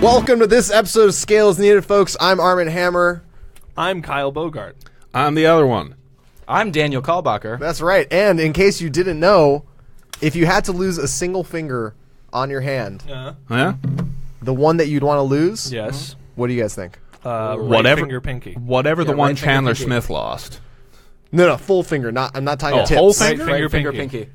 Welcome to this episode of Scale is Needed, folks. I'm Armin Hammer. I'm Kyle Bogart. I'm the other one. I'm Daniel Kalbacher. That's right. And in case you didn't know, if you had to lose a single finger on your hand, Yeah? the one that you'd want to lose, Yes. what do you guys think? Right finger pinky. Whatever the Yeah, one right finger Chandler pinky. Smith lost. No, full finger. I'm not talking Oh, tips. whole finger? Finger Finger pinky. pinky.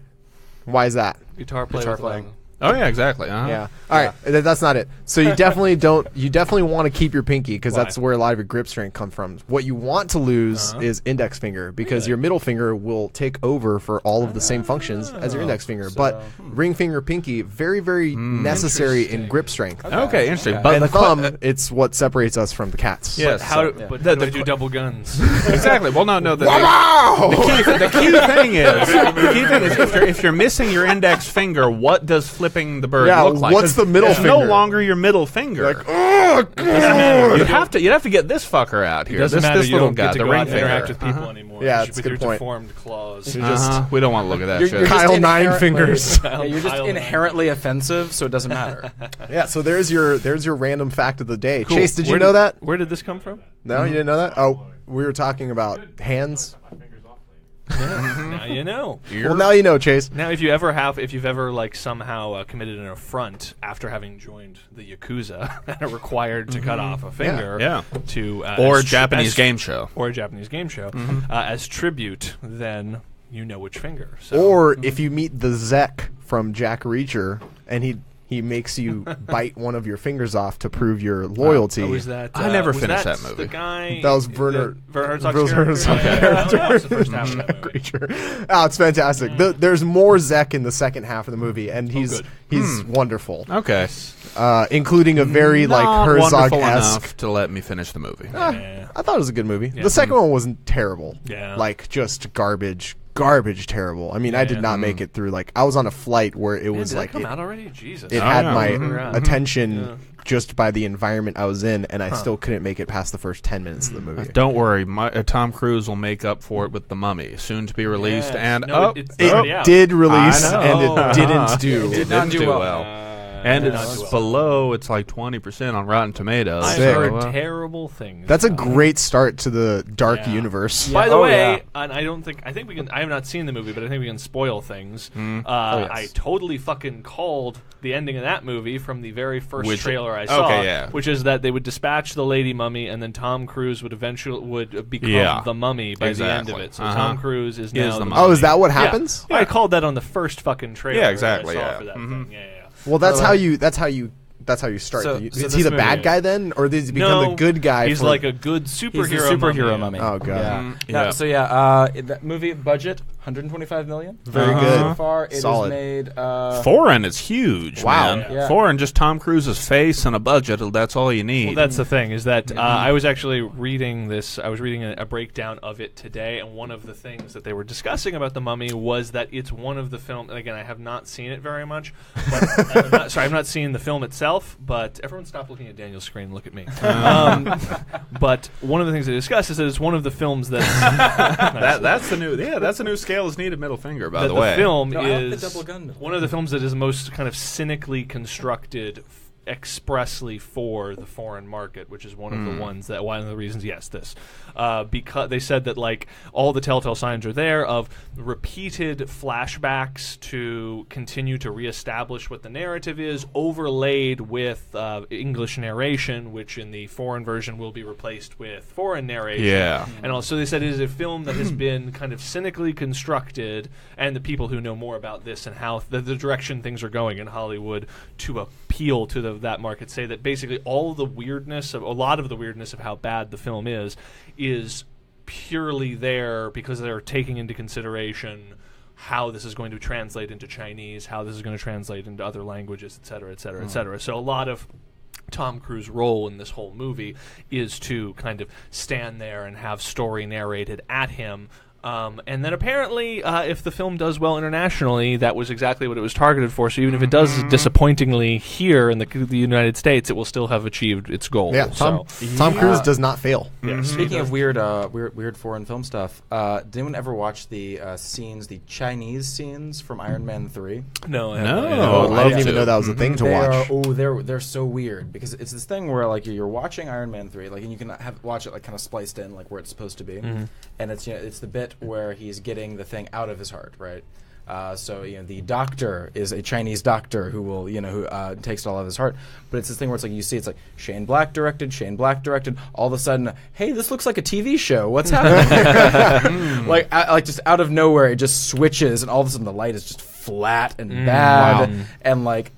Why is that? Guitar Guitar playing. playing. Oh, yeah, exactly. Uh-huh. Yeah. All right. That's not it. So you definitely don't. You definitely want to keep your pinky because Why? that's where a lot of your grip strength comes from. What you want to lose is index finger because your middle finger will take over for all of the same functions as your index finger. But ring finger, pinky, very, very necessary in grip strength. Okay, interesting. Okay. But And the thumb, it's what separates us from the cats. Yes. But how do I do double guns? Exactly. Well, no. Wow! The key thing is if you're missing your index finger, what does flipping the bird look like? what's the middle It's finger? no longer your middle finger. Like, oh, God! You'd have to get this fucker out here. Doesn't This matter. this You little don't guy, get to the go ring out and interact finger. with people anymore. Yeah, with it's a your good point. deformed claws. You're just We don't want to look at that shit. You're Kyle just 9 inherently- fingers. Yeah, you're just Kyle inherently offensive, so it doesn't matter. Yeah, so there's your random fact of the day. Chase, did you know that? Where did this come from? No, you didn't know that? Oh, we were talking about hands. Now you know. Well, now you know, Chase. Now, if you've ever like somehow committed an affront after having joined the Yakuza and are required to cut off a finger, Yeah. to Or a as Japanese game show. or a Japanese game show as tribute, then you know which finger. So. Or if you meet the Zek from Jack Reacher and he makes you bite one of your fingers off to prove your loyalty. was that? I never was finished that that movie. The guy. That was Werner Herzog's Herzog's character. character. That was the first half of that movie. Reacher. Oh, it's fantastic. There's more Zek in the second half of the movie, and he's wonderful, Okay. including a very Not like wonderful Herzog-esque. enough to let me finish the movie. Yeah. I thought it was a good movie. The second one wasn't terrible. Yeah. Like just garbage terrible. I mean, I did not make it through. Like I was on a flight where it was Did that like come it, out already? Jesus. it had yeah. my Mhm. attention just by the environment I was in, and I still couldn't make it past the first 10 minutes of the movie. Don't worry, Tom Cruise will make up for it with The Mummy, soon to be released. Yes. And No, it's It already out. did release, I know. and it didn't do. It did not do well. And Did not it's do well. below, it's like 20% on Rotten Tomatoes. I've Sick. heard terrible things. That's a great start to the dark Yeah. universe. By the Oh, way, yeah. and I think we can. I have not seen the movie, but I think we can spoil things. yes. I totally fucking called the ending of that movie from the very first Which- trailer I saw, okay, yeah. which is that they would dispatch the lady mummy, and then Tom Cruise would become Yeah. the mummy by the end of Exactly. it. So Tom Cruise is now the the mummy. Oh, is that what Yeah. happens? I called that on the first fucking trailer. Yeah, exactly, that I saw yeah. for that Mhm. thing. Yeah. Well, that's how you start. So- is so he this the movie- bad guy then, or does he become No, the good guy? He's for, like a good superhero. mummy. Oh, God. Yeah. Yeah. So that movie budget 125 million. Very Uh-huh. good. So far, it Solid. has made. Foreign is huge, Wow. man. Yeah. Foreign, just Tom Cruise's face and a budget, that's all you need. Well, that's the thing is that I was actually reading this. I was reading a breakdown of it today, and one of the things that they were discussing about The Mummy was that it's one of the film. And again, I have not seen it very much. But I've not seen the film itself. But everyone, stop looking at Daniel's screen and look at me. But one of the things they discussed is that it's one of the films that that's the new that's the new scale is needed middle finger, by that the way. film No, I like the is double gun. one of the films that is most kind of cynically constructed expressly for the foreign market, which is one of the ones that one of the reasons. Yes, this because they said that like all the telltale signs are there of repeated flashbacks to continue to reestablish what the narrative is, overlaid with English narration, which in the foreign version will be replaced with foreign narration. Yeah. And also they said it is a film that has been kind of cynically constructed, and the people who know more about this and how the direction things are going in Hollywood to appeal to that market say that basically all of the weirdness of a lot of the weirdness of how bad the film is purely there because they're taking into consideration how this is going to translate into Chinese, how this is going to translate into other languages, et cetera, et cetera, et cetera. So a lot of Tom Cruise's role in this whole movie is to kind of stand there and have story narrated at him And then apparently, if the film does well internationally, that was exactly what it was targeted for. So even if it does disappointingly here in the United States, it will still have achieved its goal. Yeah, Tom Cruise does not fail. Speaking of weird foreign film stuff, did anyone ever watch the Chinese scenes from Iron Man 3? No. I didn't even know that was a thing to watch. They're so weird because it's this thing where like you're watching Iron Man 3, like, and you can watch it like kind of spliced in like where it's supposed to be, and it's the bit where he's getting the thing out of his heart, right? So the doctor is a Chinese doctor who will who takes it all out of his heart. But it's this thing where it's like you see it's like Shane Black directed. All of a sudden, hey, this looks like a TV show. What's happening? like just out of nowhere, it just switches, and all of a sudden the light is just flat and bad, and like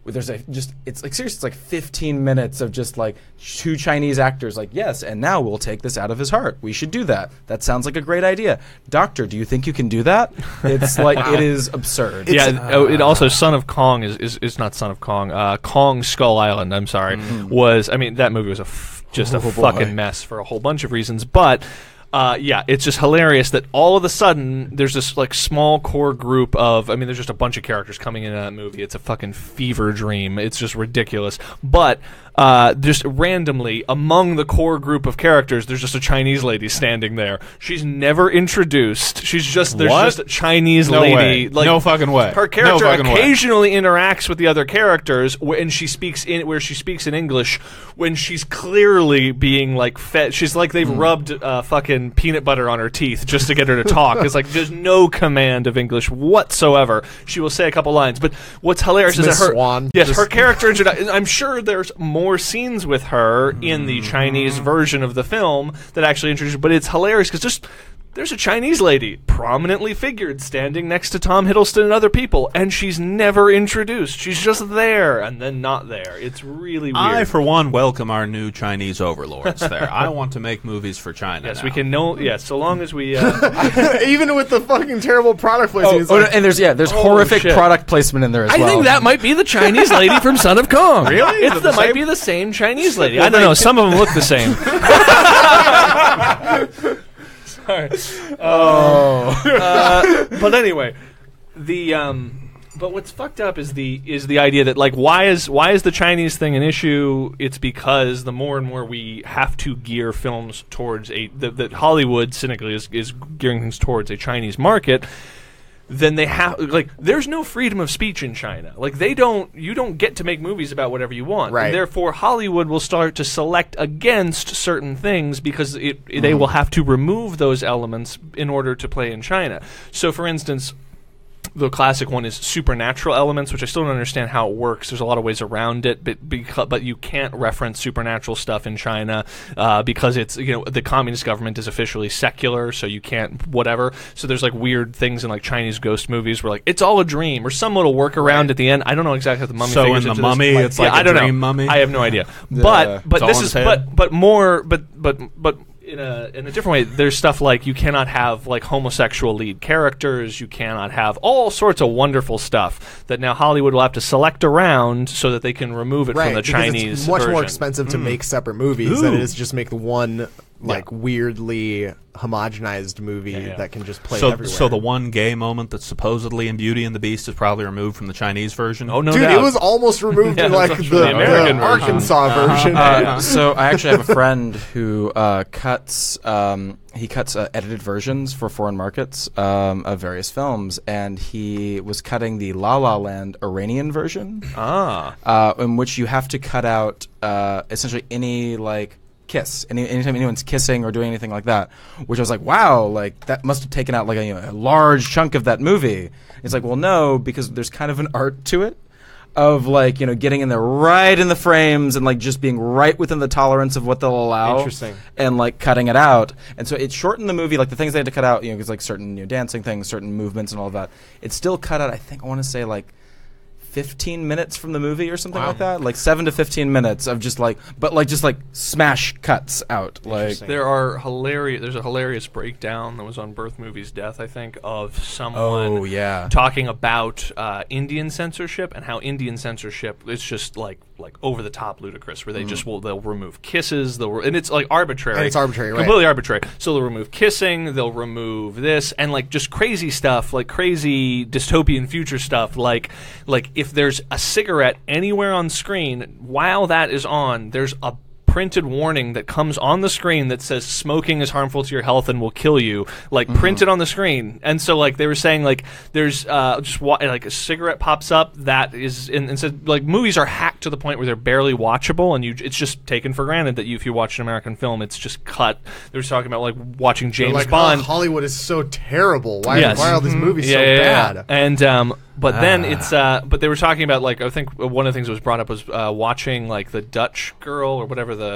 there's it's like seriously, it's like 15 minutes of just like two Chinese actors like, yes, and now we'll take this out of his heart. We should do that. That sounds like a great idea. Doctor, do you think you can do that? It's like it is absurd. It also Son of Kong is not Son of Kong. Kong Skull Island, I'm sorry, that movie was just a fucking mess for a whole bunch of reasons, but it's just hilarious that all of a sudden there's this like small core group of, there's just a bunch of characters coming into that movie. It's a fucking fever dream. It's just ridiculous. But just randomly among the core group of characters, there's just a Chinese lady standing there. She's never introduced. There's just a Chinese lady. Like, no fucking way. Her character occasionally interacts with the other characters, and she speaks in English when she's clearly being like fed. She's like they've rubbed fucking peanut butter on her teeth just to get her to talk. It's like there's no command of English whatsoever. She will say a couple lines, but what's hilarious is that her Swan. Yes, her character introduction. I'm sure there's more scenes with her in the Chinese version of the film that actually introduced, but it's hilarious because there's a Chinese lady, prominently figured, standing next to Tom Hiddleston and other people, and she's never introduced. She's just there and then not there. It's really weird. I, for one, welcome our new Chinese overlords there. I want to make movies for China. Yes, now. we can know. Yes, so long as we. Even with the fucking terrible product placement. And there's horrific product placement in there as well. I think that might be the Chinese lady from Son of Kong. Really? It might be the same Chinese lady. I don't know. Some of them look the same. Sorry. But anyway, but what's fucked up is the idea that like why is the Chinese thing an issue? It's because the more and more we have to gear films towards that Hollywood cynically is gearing things towards a Chinese market. Then they have there's no freedom of speech in China. Like you don't get to make movies about whatever you want. Right. And therefore Hollywood will start to select against certain things because they will have to remove those elements in order to play in China. So for instance, the classic one is supernatural elements, which I still don't understand how it works. There's a lot of ways around it, but you can't reference supernatural stuff in China because it's the communist government is officially secular, so you can't whatever. So there's like weird things in like Chinese ghost movies where like it's all a dream or some little workaround at the end. I don't know exactly how the mummy. So figures in the into mummy, this. it's like I a don't dream know. mummy. I have no idea. But in a different way, there's stuff like you cannot have like homosexual lead characters. You cannot have all sorts of wonderful stuff that now Hollywood will have to select around so that they can remove it from the Chinese it's much version. more expensive to make separate movies than it is just make the one weirdly homogenized movie that can just play everywhere. So the one gay moment that's supposedly in Beauty and the Beast is probably removed from the Chinese version? Oh, no Dude, doubt. it was almost removed in like the American Arkansas version. So I actually have a friend who cuts edited versions for foreign markets of various films, and he was cutting the La La Land Iranian version, in which you have to cut out essentially any like kiss. Anytime anyone's kissing or doing anything like that, which I was like, wow, like that must have taken out like a large chunk of that movie. It's like, well, no, because there's kind of an art to it of like, getting in there right in the frames and like just being right within the tolerance of what they'll allow. Interesting. And like cutting it out. And so it shortened the movie, like the things they had to cut out, because like certain dancing things, certain movements and all of that. It's still cut out, I think, I want to say like 15 minutes from the movie or something like that, like 7 to 15 minutes of just like, but like just like smash cuts out. Like there's a hilarious breakdown that was on Birth Movie's Death, I think, of someone talking about Indian censorship and how Indian censorship is just like like over the top ludicrous, where they just they'll remove kisses, and it's like arbitrary. And it's arbitrary, right? Completely arbitrary. So they'll remove kissing, they'll remove this, and like just crazy stuff, like crazy dystopian future stuff, like if there's a cigarette anywhere on screen while that is on, there's a printed warning that comes on the screen that says smoking is harmful to your health and will kill you, like printed on the screen. And so like they were saying like there's like a cigarette pops up that is and so like movies are hacked to the point where they're barely watchable, and it's just taken for granted that if you watch an American film, it's just cut. They were talking about like watching James Bond. Oh, Hollywood is so terrible. Why are all these movies so bad? And but then it's but they were talking about like I think one of the things that was brought up was watching like the Dutch Girl or whatever the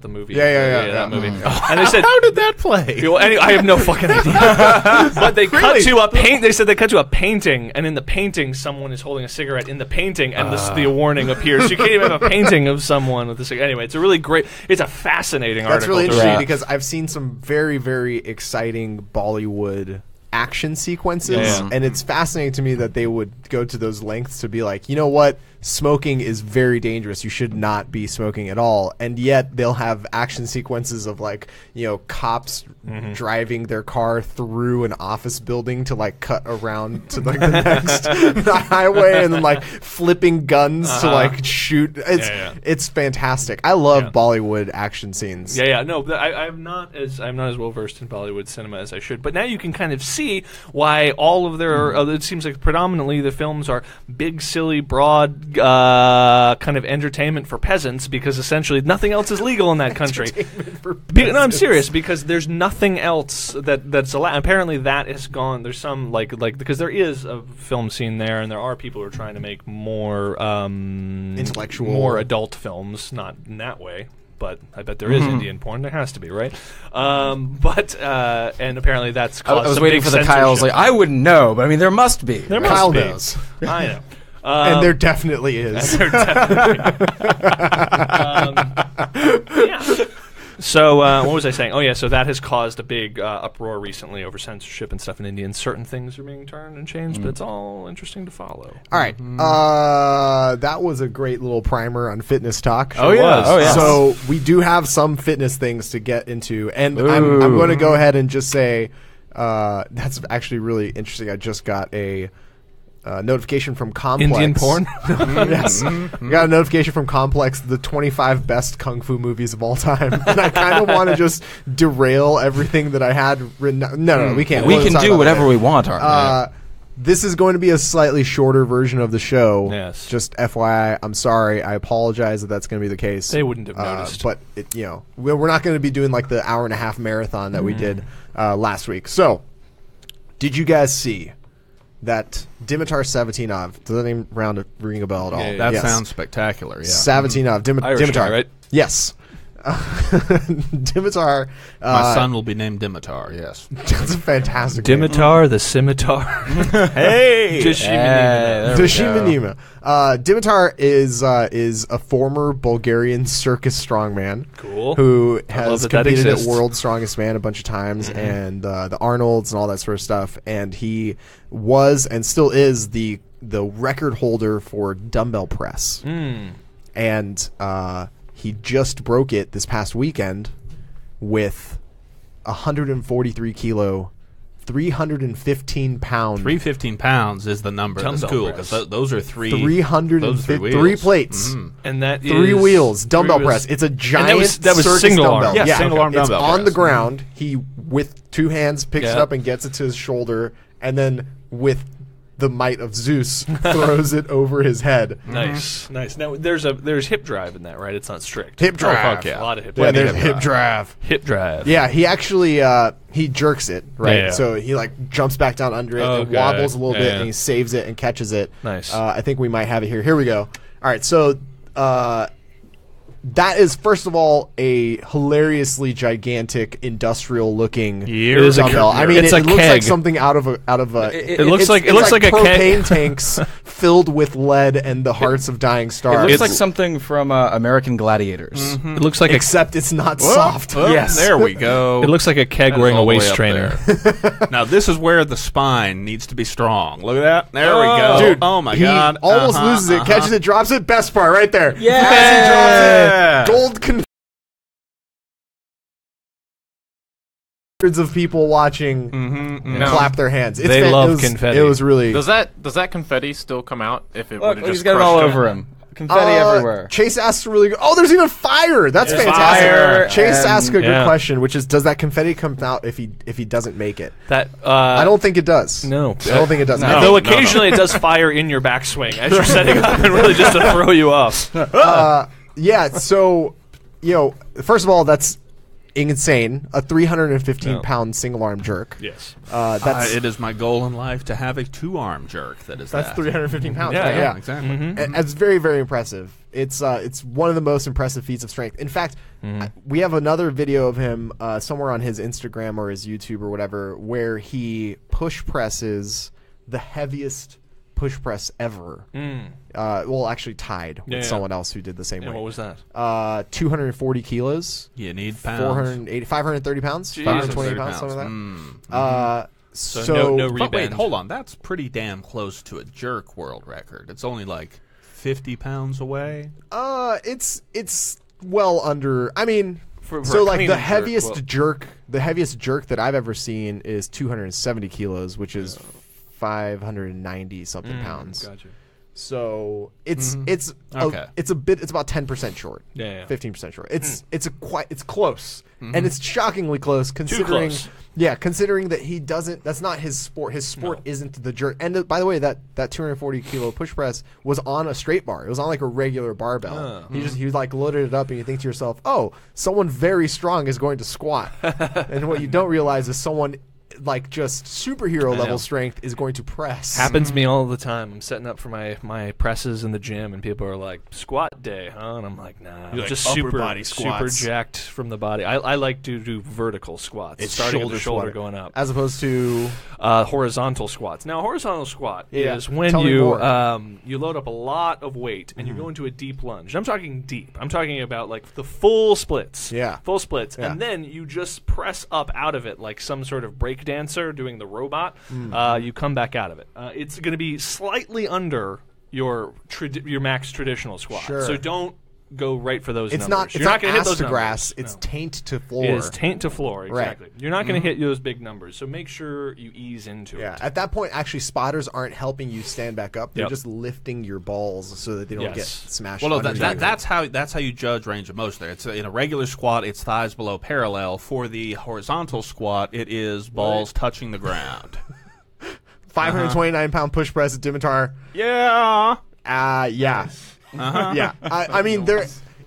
movie. That movie. And they said, how did that play? Well, I have no fucking idea. But they cut to a paint. They said they cut to a painting, and in the painting, someone is holding a cigarette in the painting, and the warning appears. So you can't even have a painting of someone with a cigarette. Anyway, it's a really great. It's a fascinating article. That's really interesting because I've seen some very, very exciting Bollywood action sequences, and it's fascinating to me that they would go to those lengths to be like, you know what, smoking is very dangerous, you should not be smoking at all, and yet they'll have action sequences of like, you know, cops driving their car through an office building to like cut around to like the next highway, and then like flipping guns to like shoot. It's fantastic. I love Bollywood action scenes. No, I'm not as well versed in Bollywood cinema as I should, but now you can kind of see why all of their it seems like predominantly the films are big, silly, broad kind of entertainment for peasants, because essentially nothing else is legal in that country. No, I'm serious, because there's nothing else that's allowed. Apparently that has gone. There's some like because there is a film scene there, and there are people who are trying to make more intellectual, more adult films, not in that way. But I bet there is Indian porn. There has to be, right? And apparently that's caused I was some waiting big for the censorship. Kyle's like, I wouldn't know, but I mean, there must be. Kyle knows. I know. And there definitely is. So what was I saying? Oh yeah, so that has caused a big uproar recently over censorship and stuff in India, and certain things are being turned and changed, but it's all interesting to follow. All right, that was a great little primer on fitness talk. Oh yeah. So we do have some fitness things to get into, and I'm going to go ahead and just say that's actually really interesting. I just got a notification from Complex. Indian porn? Yes. I got a notification from Complex, the 25 best kung fu movies of all time. And I kind of want to just derail everything that I had written. No, we can't. We can do whatever we want, this is going to be a slightly shorter version of the show. Yes. Just FYI, I'm sorry. I apologize that that's going to be the case. They wouldn't have noticed. But, we're not going to be doing like the hour-and-a-half marathon that we did last week. So, did you guys see that Dimitar Savatinov, does that name ring a bell at all? That sounds spectacular, yeah. Savatinov, Irish Dimitar, guy, right? Yes. Dimitar. My son will be named Dimitar, yes. That's a fantastic Dimitar the Scimitar. Hey! Dashimanima. Dimitar is a former Bulgarian circus strongman. Cool. Who has competed at exists. World's Strongest Man a bunch of times, and the Arnolds and all that sort of stuff. And he was and still is the record holder for dumbbell press. And he just broke it this past weekend with 143 kilo, 315 pound. 315 pounds is the number. That's Dumbbell cool, press. because those are three. 303 plates. And that is 3 wheels, dumbbell press. It's a giant that was circus single arm. dumbbell. Yeah, single arm dumbbell It's on press. the ground. He, with 2 hands, picks it up and gets it to his shoulder, and then with the might of Zeus throws it over his head. Nice. Now there's hip drive in that, right? It's not strict. Hip drive. fuck yeah. A lot of hip Yeah, drive. there's hip drive. Hip drive. Yeah, he actually he jerks it, right? Yeah. So he like jumps back down under it and Okay. wobbles a little bit, Yeah. and he saves it and catches it. Nice. I think we might have it here. Here we go. All right, so that is, first of all, a hilariously gigantic, industrial-looking is a dumbbell. I mean, it's it a looks like keg. something out of a. It looks like a propane keg. tanks filled with lead and the hearts of dying It stars. looks like something from American Gladiators. It looks like Except it's not soft. Yes. There we go. it looks like a keg That is wearing a all the way waist up trainer. there. Now this is where the spine needs to be strong. Look at that. There we go. Dude, oh my he god. almost loses it, catches it, drops it. Best part right there. Yeah. As he drops it, gold hundreds of people watching clap their hands. It's They love it was, confetti. It was really Does that confetti still come out if it would Look, have just he's got it all crushed over him. Confetti everywhere. Chase asked a really good. Oh, there's even fire. That's fantastic. fire Chase and- asked a good Yeah. question, which is, does that confetti come out if he doesn't make it? That I don't think it does. No. I don't think it does. No. Though occasionally it does fire in your backswing as you're setting up and really just to throw you off. Yeah. So, first of all, that's insane. A 315-pound single arm jerk. Yes. That's it is my goal in life to have a 2-arm jerk. That's 315 pounds. Yeah, right? yeah. exactly. And it's very, very impressive. It's one of the most impressive feats of strength. In fact, we have another video of him somewhere on his Instagram or his YouTube or whatever, where he push presses the heaviest push press ever. Well, actually tied with someone else who did the same And weight. what was that? 240 kilos. You need pounds. 530 pounds. Jesus. 520 30 pounds, something like that. So no But wait, rebend. hold on. That's pretty damn close to a jerk world record. It's only like 50 pounds away. It's well under. I mean, For so a like clean the and heaviest jerk, the heaviest jerk that I've ever seen is 270 kilos, which is 590 something pounds. Gotcha. So it's Okay. it's about 10% short. Yeah. 15% short. It's close. And it's shockingly close considering close. considering that he doesn't, that's not his sport. His sport isn't the jerk. And by the way, that 240 kilo push press was on a straight bar. It was on like a regular barbell. He like loaded it up and you think to yourself, "Oh, someone very strong is going to squat." And what you don't realize is someone like just superhero level strength is going to press. Happens to me all the time. I'm setting up for my presses in the gym, and people are like, "Squat day, huh?" And I'm like, "Nah, I'm like just upper super body squats. super jacked from the body. I like to do vertical squats, It's starting at the shoulder shoulder squat. going up, As opposed to horizontal squats. Now, horizontal squat Yeah. is when Tell me you more. you load up a lot of weight and you go into a deep lunge. I'm talking deep. I'm talking about like the full splits. Yeah. Full splits, Yeah. and then you just press up out of it like some sort of break dancer doing the robot. You come back out of it. It's going to be slightly under your max traditional squat. Sure. So don't go right for those it's numbers. not it's You're not going to hit ass those to numbers. grass, it's No. taint to floor. It is taint to floor, exactly. Right. You're not going to hit those big numbers, so make sure you ease into Yeah, it. at that point, actually, spotters aren't helping you stand back up. They're Yep. just lifting your balls so that they don't Yes. get smashed. Well, no, underneath. that's how you judge range of motion. There, it's in a regular squat, it's thighs below parallel. For the horizontal squat, it is balls touching the ground. 529-pound push press at Dimitar. Yeah. Yeah. Yeah. I mean,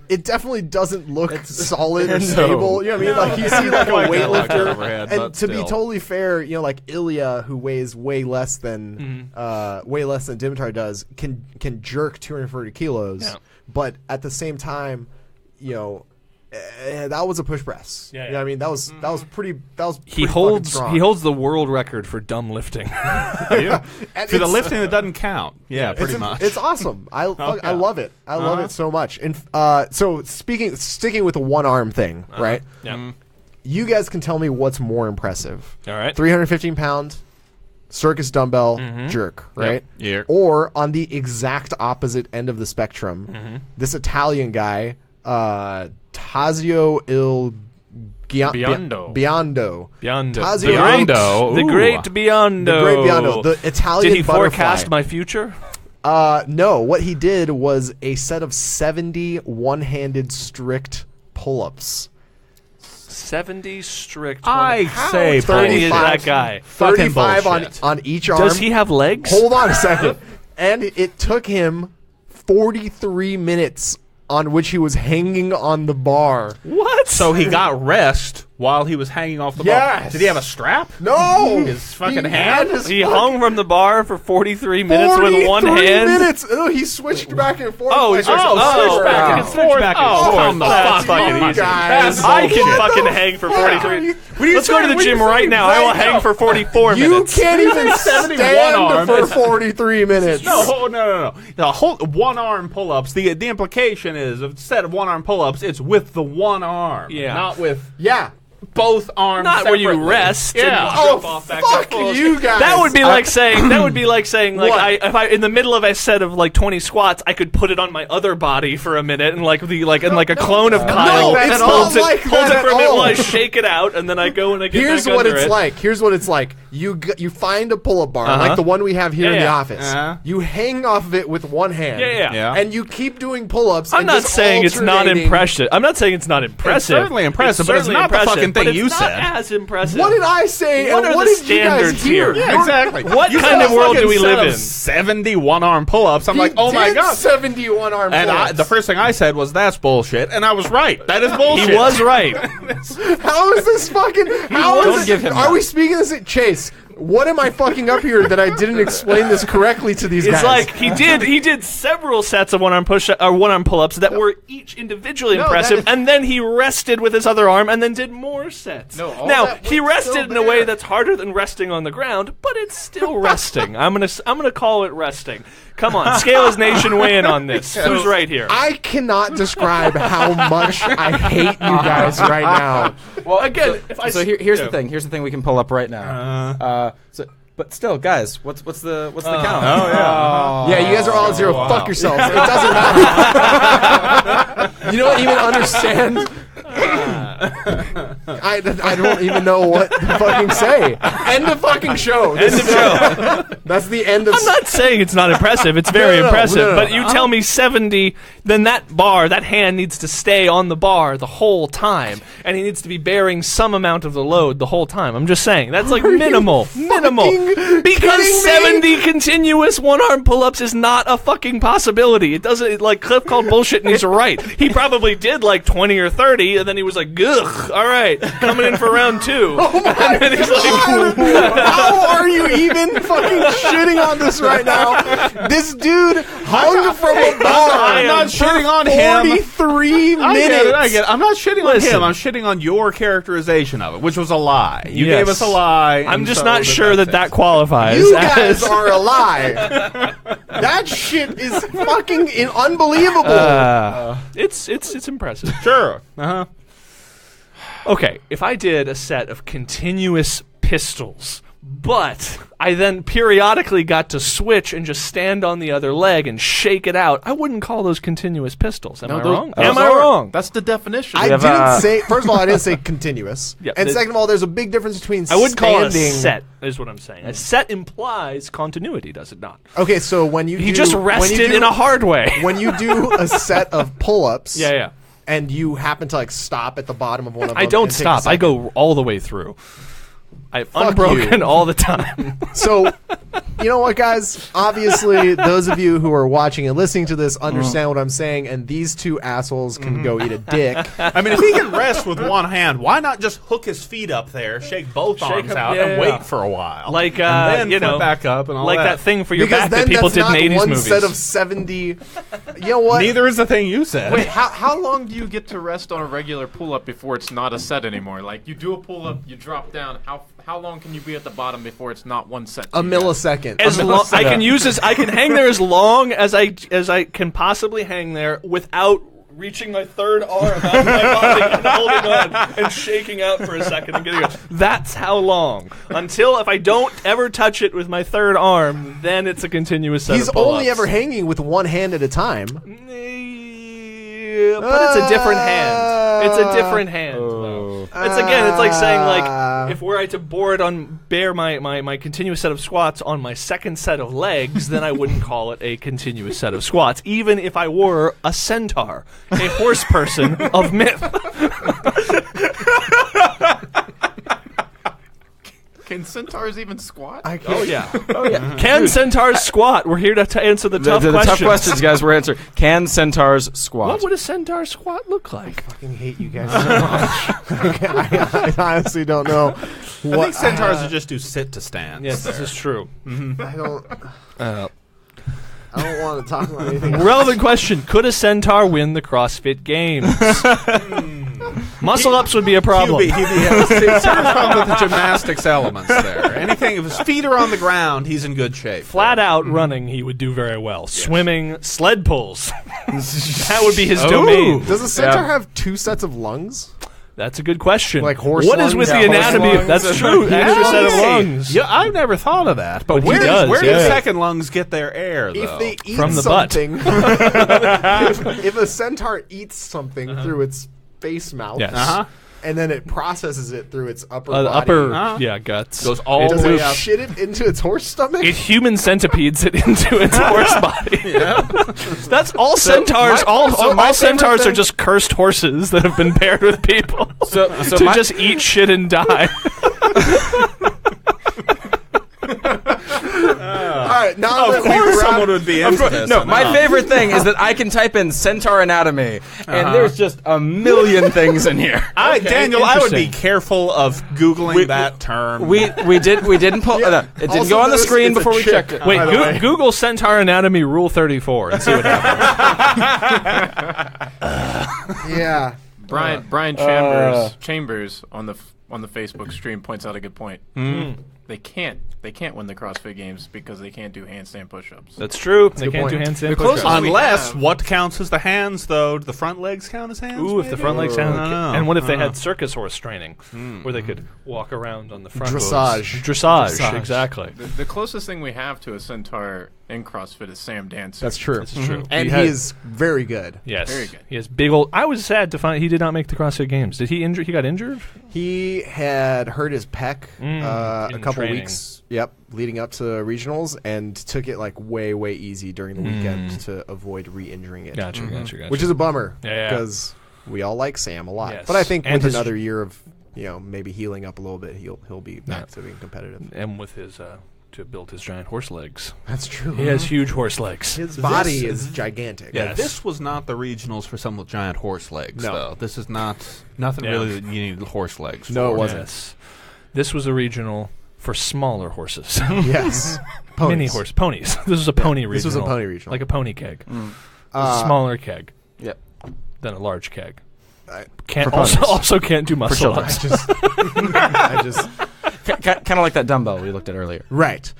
it definitely doesn't look solid or stable. You know what I mean? Like, you see like a Quite like weightlifter. overhead, And but to be still. totally fair, like Ilya, who weighs way less than Dimitar does, can jerk 240 kilos. Yeah. But at the same time, that was a push press. Yeah, You know what I mean? That was pretty. That was He pretty fucking holds strong. he holds the world record for dumb lifting. And For the it's- lifting that doesn't count. Yeah, pretty much. It's awesome. I love it. I love it so much. And so sticking with the one arm thing, right? Yeah. You guys can tell me what's more impressive. All right. 315-pound circus dumbbell jerk, right? Yeah. Or on the exact opposite end of the spectrum, this Italian guy, Tazio Il Biondo. Biondo. Biondo. Tazio Biondo. The Ooh. great Biondo. The great Biondo. The Italian Did he butterfly. forecast my future? No, what he did was a set of 70 one-handed strict pull-ups. 70 strict. I How say tiny is bullshit. that guy? Fucking 35 bullshit. on each arm. Does he have legs? Hold on a second. And it took him 43 minutes on which he was hanging on the bar. What? So he got rest while he was hanging off the bar. Yes. Did he have a strap? No! His fucking He hand? had his He hung from the bar for 43 minutes with one 43 hand. minutes. No, he switched back and forth. Oh, he like switched a back surfer. and forth. Back and Oh, forth. come the That's fuck fucking on, easy. guys. I can What fucking the hang for fuck? 43. What are you Let's go to saying? the What are gym you right saying now. I will right hang now? for 44 You minutes. can't even 71 stand arm. for 43 minutes. No. The whole one-arm pull-ups, the implication is, instead of one-arm pull-ups, it's with the one arm. Yeah. Not with Yeah. both arms Not where you separately. rest. Yeah. And Oh, jump off back fuck and forth. you guys. That would be like saying. That would be like saying like What? if I in the middle of a set of like 20 squats, I could put it on my other body for a minute and like a clone of Kyle No, it's holds not it like holds that it for a at minute all. while I shake it out and then I go and I get Here's back what under it's it. like. Here's what it's like. You find a pull-up bar like the one we have here in the Yeah. office. You hang off of it with one hand. Yeah. And you keep doing pull-ups. I'm and not just saying it's not alternating. impressive. I'm not saying it's not impressive. certainly impressive, but it's certainly not the impressive, fucking thing but you it's said. Not as impressive. What did I say? What and are what the did you guys standards hear? here? Yeah, exactly. What You kind said of world a do we fucking live set in? of 70 one-arm pull-ups. I'm like, oh my He did god. 71 arm And pull-ups. the first thing I said was, that's bullshit. And I was right. That is bullshit. He was right. How is this fucking? How is Don't this? give him Are that. we speaking this at Chase? What am I fucking up here that I didn't explain this correctly to these It's guys? like he did several sets of one-arm pull-ups that were each individually No, impressive, that is- and then he rested with his other arm and then did more sets. No, all now that he was rested still in a way there. that's harder than resting on the ground, but it's still resting. I'm gonna call it resting. Come on, Scales Nation, weigh in on this. Who's right here? I cannot describe how much I hate you guys right now. Well, Again, if I so here's the thing. Here's the thing we can pull up right now. But still, guys, what's the count? Oh, yeah. Yeah, you guys are all at zero. wow. Fuck yourselves. It doesn't matter. You don't even understand. I don't even know what to fucking say. End of fucking show. End of show. That's the end of. I'm not saying it's not impressive. It's very No, impressive. no. But you tell me 70, then that hand needs to stay on the bar the whole time, and he needs to be bearing some amount of the load the whole time. I'm just saying that's like minimal. kidding Because me? 70 continuous one-arm pull-ups is not a fucking possibility. It doesn't. Like Cliff called bullshit, and he's right. He probably did like 20 or 30, and then he was like, "Ugh, all right, coming in for round 2." And then he's like, How are you even fucking shitting on this right now? This dude hung from a bar. I'm not shitting on him. 43 I minutes. get it. I'm not shitting Listen. on him. I'm shitting on your characterization of it, which was a lie. You Yes. gave us a lie. I'm and just so not sure that's that it. qualifies. You guys as- are a lie. That shit is fucking unbelievable. It's impressive. Sure. Uh-huh. Okay, if I did a set of continuous pistols, but I then periodically got to switch and just stand on the other leg and shake it out, I wouldn't call those continuous pistols. Am I wrong? Am I wrong? That's the definition. I didn't say. First of all, I didn't say continuous. Yeah, and the- second of all, there's a big difference between. I wouldn't call it a standing- set, is what I'm saying. A set implies continuity, does it not? Okay, so when you He do, just when you rested do- in a hard way. when you do a set of pull-ups, Yeah. and you happen to like stop at the bottom of one of them. I don't and take a stop. I second. go all the way through. I'm Fuck unbroken you. all the time. So, you know what, guys? Obviously, those of you who are watching and listening to this understand what I'm saying, and these two assholes can go eat a dick. I mean, if he can rest with one hand, why not just hook his feet up there, shake both arms them- out, yeah, and yeah. wait for a while, Like, and then you flip know, back up and all like that. that thing for your Because back then that people that's did in not 80s one movies. set of 70. You know what? Neither is the thing you said. Wait, how long do you get to rest on a regular pull-up before it's not a set anymore? Like, you do a pull-up, you drop down. How long can you be at the bottom before it's not one set? to A you guys? millisecond. As long I can use this, I can hang there as long as I can possibly hang there without reaching my third arm out of my body and holding on and shaking out for a second and getting it. That's how long. Until if I don't ever touch it with my third arm, then it's a continuous set He's of pull-ups. only ever hanging with one hand at a time. Yeah, but it's a different hand. It's a different hand, though. It's like saying, like, if were I to bear my continuous set of squats on my second set of legs, then I wouldn't call it a continuous set of squats, even if I were a centaur, a horse person of myth. Can centaurs even squat? I can't. Oh yeah. Oh yeah. Can centaurs squat? We're here to answer the tough The questions. tough questions, guys. We're answering. Can centaurs squat? What would a centaur squat look like? I fucking hate you guys so much. I honestly don't know. I think centaurs are just do sit to stand. Yes, this is true. I don't want to talk about anything. Relevant question: could a centaur win the CrossFit Games? Muscle ups would be a problem. He'd have a serious problem with the gymnastics elements there. Anything, if his feet are on the ground, he's in good shape. Flat out running, he would do very well. Swimming, sled pulls. That would be his domain. Does a centaur have 2 sets of lungs? That's a good question. Like horse What is lungs? with Yeah, the horse anatomy? lungs. That's true. Extra set of lungs. Yeah, I've never thought of that. But But he where does, do yeah. second lungs get their air, though? If they eat From the butt. something, if a centaur eats something through its face mouth, Yes. and then it processes it through its upper The body, upper, guts. Goes all does the way it up. shit it into its horse stomach? It human centipedes it into its horse body. That's all centaurs. All my favorite centaurs are thing- just cursed horses that have been paired with people So to my- just eat shit and die. All right, now that Of course we've someone wrapped- would be into this. No, my favorite thing is that I can type in centaur anatomy, and there's just a million things in here. Daniel, I would be interesting. careful of Googling that term. We didn't pull. it didn't Also go on the notice screen it's a before we chick. checked it. Wait, By the way. Google centaur anatomy rule 34 and see what happens. Yeah. Brian Chambers on the Facebook stream points out a good point. They can't win the CrossFit Games because they can't do handstand push-ups. That's true. They good can't do point. handstand The push-ups. closest- Unless, what counts as the hands, though? Do the front legs count as hands? Ooh, if the front legs I sound. don't know. And what if they had circus horse training, where they could walk around on the front Dressage. hooves? Dressage, exactly. The closest thing we have to a centaur in CrossFit is Sam Dancer. That's true. This is true. And he is very good. Yes, Very good. he has big old. I was sad to find he did not make the CrossFit Games. Did he injure? He got injured. He had hurt his pec a in couple training. weeks. Yep, leading up to regionals, and took it like way easy during the weekend to avoid re-injuring it. Gotcha. Which is a bummer Yeah. because we all like Sam a lot. Yes. But I think And with his- another year of maybe healing up a little bit, he'll be back to being competitive. and with his to build his giant horse legs. That's true. He has huge horse legs. His body is gigantic. Yeah. Yeah, Yes. this was not the regionals for someone with giant horse legs, No. though. This is not nothing Yeah. really that you need horse legs for. No, it wasn't. Yes. This was a regional for smaller horses. Yes. Mini ponies. This was a pony regional. This was a pony regional. Like a pony keg. A smaller keg Yep. than a large keg. I- Can't for also, ponies. also can't do muscle children. ups. I just Kind of like that dumbbell we looked at earlier. right.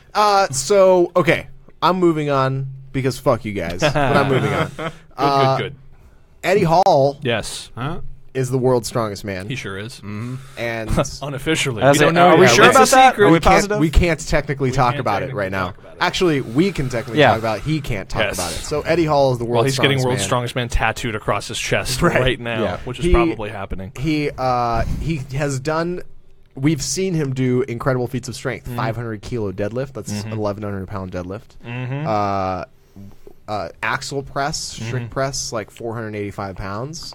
So okay, I'm moving on because fuck you guys. But I'm moving on. Good. Eddie Hall Yes, Huh? is the world's strongest man, he sure is. and Unofficially. As We in, don't know are we yet. sure It's a about that? secret. Are we can't- positive? we can't technically talk can't about it technically right now. talk about it. Actually, we can technically Yeah. talk about it. He can't talk Yes. about it. So Eddie Hall is the world's Well, he's getting strongest world's man. strongest man tattooed across his chest right now, Yeah. which is He- probably happening. He has done. We've seen him do incredible feats of strength. 500 kilo deadlift. That's 1,100 pound deadlift. Axle press, strict press, like 485 pounds.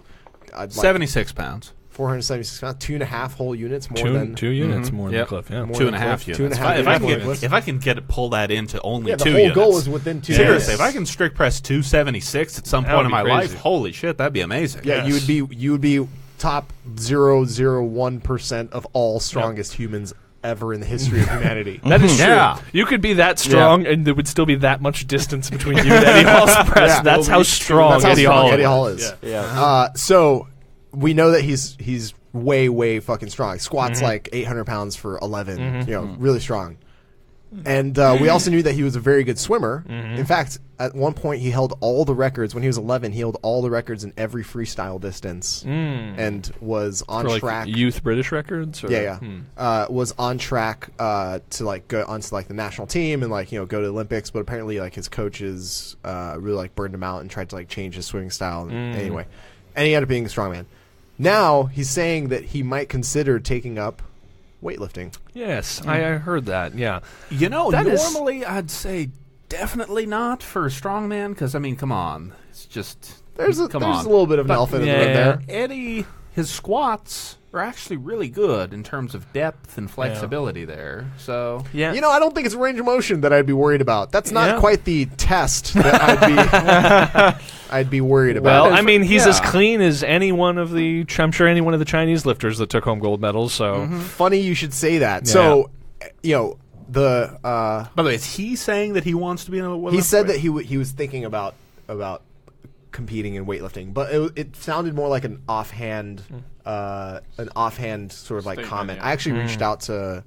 76 pounds. 476 pounds. 2.5 whole units more than. Two units more than Yep. Cliff. Yeah. More 2.5 Cliff. units. 2.5 If I units. can if I can get it pull that into only Yeah, the 2 whole units. goal is within 2 Seriously, units. if I can strict press 276 at some That point would in my be life, crazy. holy shit, that'd be amazing. Yeah, Yes. you would be top 0.001% of all strongest humans ever in the history of humanity. That is true. Yeah. You could be that strong, and there would still be that much distance between you and Eddie Hall's press. Yeah. That's how strong That's how Eddie strong Hall Eddie is. Hall is. Yeah. So we know that he's way fucking strong. Squats like 800 pounds for 11. Really strong. And we also knew that he was a very good swimmer. In fact, at one point he held all the records. When he was 11, he held all the records in every freestyle distance, and was on For like track. youth British records? Or? Was on track to like go onto like the national team and like go to the Olympics, but apparently like his coaches really like burned him out and tried to like change his swimming style. Anyway, and he ended up being a strongman. Now he's saying that he might consider taking up weightlifting. Yes, I heard that. Yeah. You know, That is- normally I'd say definitely not for a strongman because, I mean, come on. It's just... There's a come there's on. a little bit of an elephant in the room there. Eddie his squats are actually really good in terms of depth and flexibility there. So Yeah. I don't think it's range of motion that I'd be worried about. That's not quite the test that I'd be worried about. Well, I mean, he's as clean as any one of the Chinese lifters that took home gold medals. So Funny you should say that. Yeah. So, by the way, is he saying that he wants to be in a weightlifting? He said that he was thinking about competing in weightlifting, but it sounded more like an offhand sort of like comment. I actually reached out to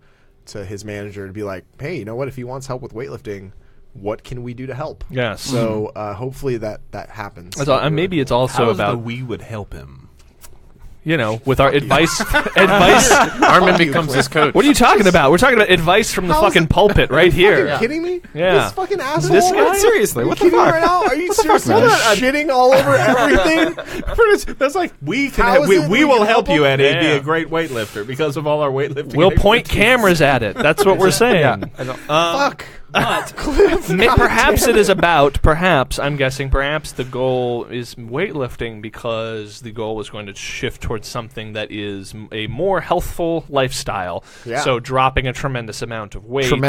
his manager to be like, hey, you know what? If he wants help with weightlifting, what can we do to help? Yes. So hopefully that happens. Maybe it's also about we would help him. With our advice. Armin becomes his coach. What are you talking about? We're talking about advice from the fucking pulpit right here. Are you kidding me? Yeah. This fucking asshole. This guy? Seriously, what the Kidding me fuck? right now? Are you seriously shitting all over everything? That's like we help will help you, him? Eddie, be Yeah. a great weightlifter because of all our weightlifting. We'll point expertise. cameras at it. That's what we're saying. Fuck. But Cliff, perhaps it is about. I'm guessing. Perhaps the goal is weightlifting because the goal is going to shift towards something that is a more healthful lifestyle. Yeah. So dropping a tremendous amount of weight. Doing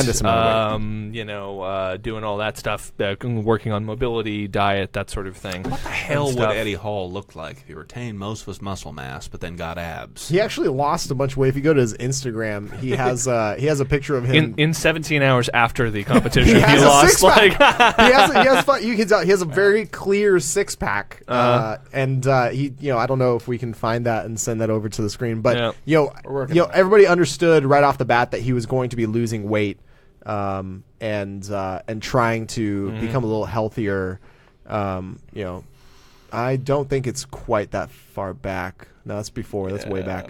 all that stuff. Working on mobility, diet, that sort of thing. What the hell would Eddie Hall look like if he retained most of his muscle mass but then got abs? He actually lost a bunch of weight. If you go to his Instagram, he has a picture of him in 17 hours after the competition. He has lost a six-pack. like he has fun. You can tell he has a very clear six-pack, and he I don't know if we can find that and send that over to the screen, but everybody understood right off the bat that he was going to be losing weight, and trying to become a little healthier. I don't think it's quite that far back. No, that's before. That's way back.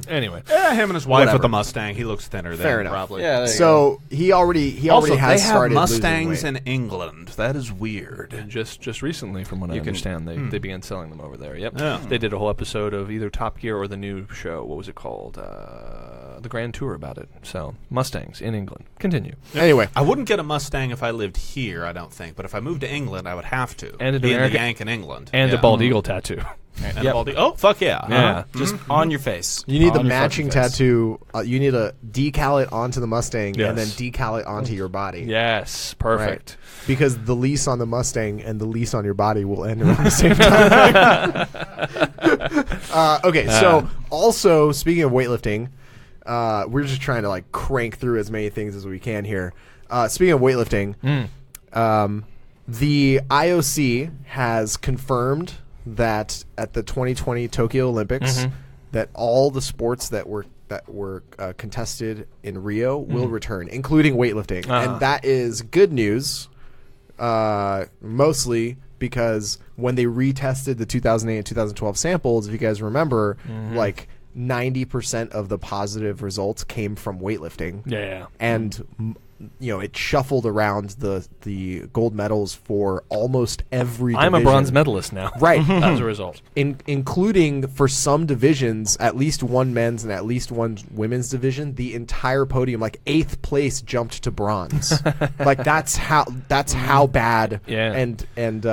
Anyway, him and his wife Whatever. with the Mustang. He looks thinner Fair than enough. probably. Yeah. So he already Also, has they have started Mustangs losing weight. in England. That is weird. and just recently, from what I understand, they began selling them over there. Yep, Yeah. they did a whole episode of either Top Gear or the new show. What was it called? The Grand Tour about it. So Mustangs in England. Continue. Anyway, I wouldn't get a Mustang if I lived here, I don't think. But if I moved to England, I would have to. And an be American- a Yank in England. And a bald eagle tattoo. And a bald eagle. Oh, fuck yeah. Yeah. Just on your face. you need the On your matching fucking face. tattoo. You need to decal it onto the Mustang and then Yes. decal it onto your body. Yes, perfect. Because the lease on the Mustang and the lease on your body will end around the same time. Okay, so also speaking of weightlifting, we're just trying to like crank through as many things as we can here. Speaking of weightlifting, the IOC has confirmed that at the 2020 Tokyo Olympics, that all the sports that were contested in Rio will return, including weightlifting, and that is good news. Mostly because when they retested the 2008 and 2012 samples, if you guys remember, like 90% of the positive results came from weightlifting. Yeah. And it shuffled around the gold medals for almost every I'm a division. bronze medalist now. Right. As a result. Including for some divisions, at least one men's and at least one women's division, the entire podium, like 8th place, jumped to bronze. Like that's how bad. Yeah. And with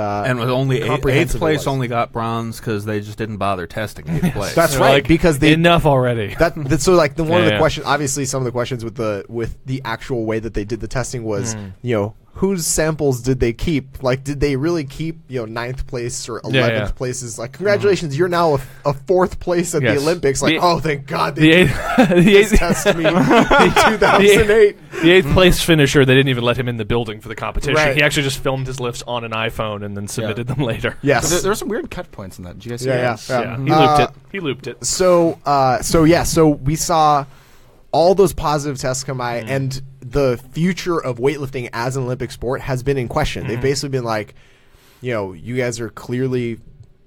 only 8th comprehensive it place was. only got bronze because they just didn't bother testing 8th place. That's They're right, like, because they enough already. That's so like one of the Yeah. questions. Obviously, some of the questions with the actual way that they did the testing was whose samples did they keep? Like, did they really keep 9th place or 11th places? Like, congratulations, you're now a 4th place at Yes. the Olympics. Like, The- thank God the they eighth, tested me in 2008. the 8th place finisher, they didn't even let him in the building for the competition. Right. He actually just filmed his lifts on an iPhone and then submitted them later. Yes. There were some weird cut points in that. Did you guys see Yeah, that? yeah. He looped it. So we saw all those positive tests come by, and the future of weightlifting as an Olympic sport has been in question. They've basically been like, you guys are clearly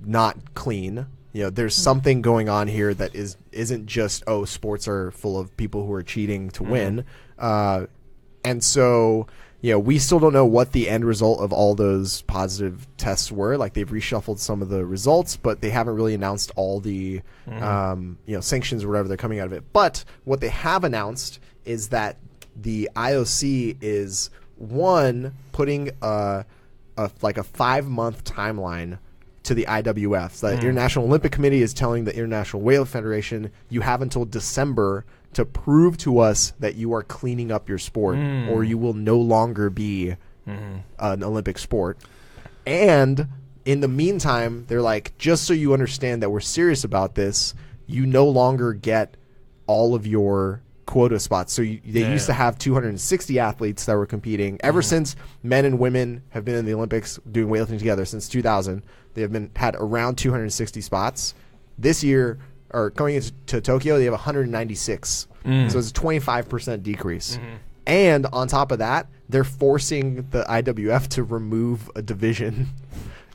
not clean. There's something going on here that isn't just sports are full of people who are cheating to win, and so. We still don't know what the end result of all those positive tests were. Like, they've reshuffled some of the results, but they haven't really announced all the, sanctions or whatever they're coming out of it. But what they have announced is that the IOC is putting a 5-month timeline to the IWF. So the International Olympic Committee is telling the International Weightlifting Federation, you have until December to prove to us that you are cleaning up your sport, or you will no longer be an Olympic sport. And in the meantime, they're like, just so you understand that we're serious about this, you no longer get all of your quota spots. So they used to have 260 athletes that were competing. Ever since men and women have been in the Olympics doing weightlifting together since 2000, they have had around 260 spots. This year, or going into Tokyo, they have 196. So it's a 25% decrease. And on top of that, they're forcing the IWF to remove a division,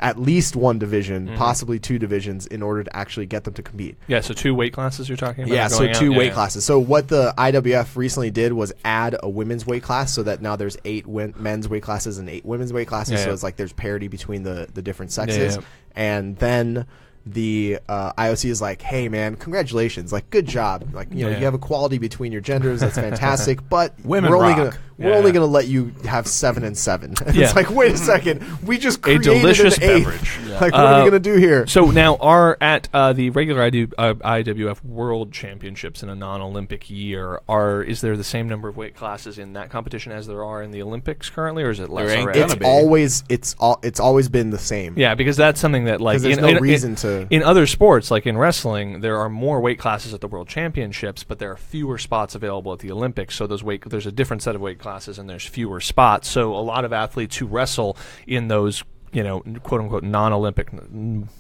at least one division, possibly two divisions, in order to actually get them to compete. Yeah, so 2 weight classes you're talking about? Yeah, so 2 weight classes. So what the IWF recently did was add a women's weight class, so that now there's 8 men's weight classes and 8 women's weight classes. So it's like there's parity between the different sexes. And then the IOC is like, hey man, congratulations, like good job, like you have equality between your genders, that's fantastic, but we're only gonna let you have 7 and 7. And it's like, wait a second, we just created a delicious an 8th. beverage. Like, what are we gonna do here? So now at the regular IWF World Championships in a non-Olympic year, is there the same number of weight classes in that competition as there are in the Olympics currently, or is it less already? It's always been the same. Yeah, because that's something that, like, there's no reason to. In other sports, like in wrestling, there are more weight classes at the World Championships, but there are fewer spots available at the Olympics. So there's a different set of weight classes, and there's fewer spots. So a lot of athletes who wrestle in those, quote unquote non-Olympic,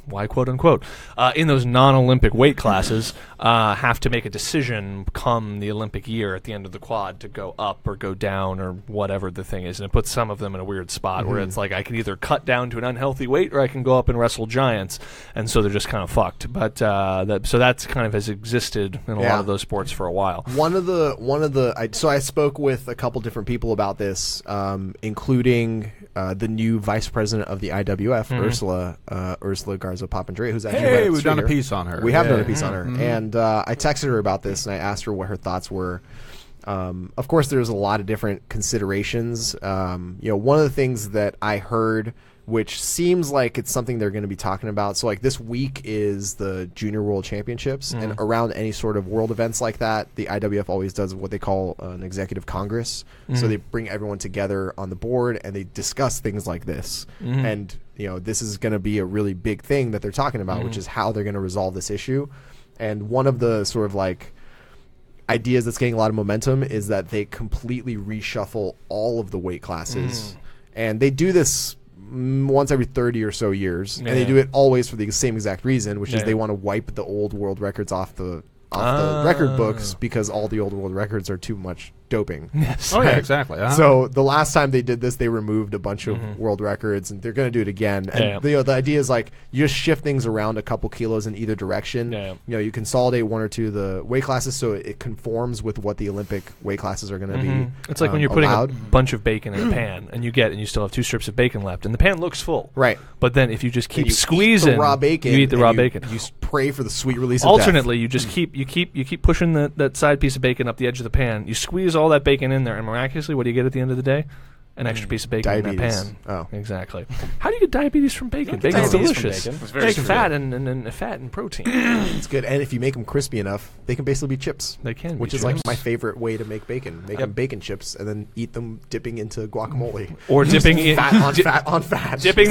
why quote unquote, in those non-Olympic weight classes, have to make a decision come the Olympic year at the end of the quad to go up or go down or whatever the thing is, and it puts some of them in a weird spot where it's like, I can either cut down to an unhealthy weight or I can go up and wrestle giants, and so they're just kind of fucked. But so that's kind of has existed in a lot of those sports for a while. So I spoke with a couple different people about this, including the new vice president of the IWF, Ursula Garza Papandrea, who's actually we've done a piece on her. We have done a piece on her, and I texted her about this, and I asked her what her thoughts were. Of course, there's a lot of different considerations. One of the things that I heard, which seems like it's something they're going to be talking about. So, like, this week is the Junior World Championships, and around any sort of world events like that, the IWF always does what they call an executive congress. So they bring everyone together on the board, and they discuss things like this. And, this is going to be a really big thing that they're talking about, which is how they're going to resolve this issue. And one of the sort of, like, ideas that's getting a lot of momentum is that they completely reshuffle all of the weight classes. And they do this once every 30 or so years, and they do it always for the same exact reason, which is they want to wipe the old world records off the record books, because all the old world records are too much doping. Yes. Oh yeah, exactly. So the last time they did this, they removed a bunch of world records, and they're going to do it again. And the idea is, like, you just shift things around a couple kilos in either direction. You consolidate 1 or 2 of the weight classes so it conforms with what the Olympic weight classes are going to be. It's like when you're putting allowed. a bunch of bacon in a pan, and you still have 2 strips of bacon left, and the pan looks full. Right. But then if you just keep squeezing, eat the raw bacon, you eat the raw bacon. You pray for the sweet release of Alternately, death. you just keep pushing that side piece of bacon up the edge of the pan. You squeeze all that bacon in there, and miraculously, what do you get at the end of the day? An extra piece of bacon in that pan. Oh, exactly. How do you get diabetes from bacon? Bacon's delicious. It's very It's true. fat and fat and protein. it's good. And if you make them crispy enough, they can basically be chips. They can, which be is chips. like my favorite way to make bacon. Make them bacon chips and then eat them dipping into guacamole. Or dipping in fat on fat. Dipping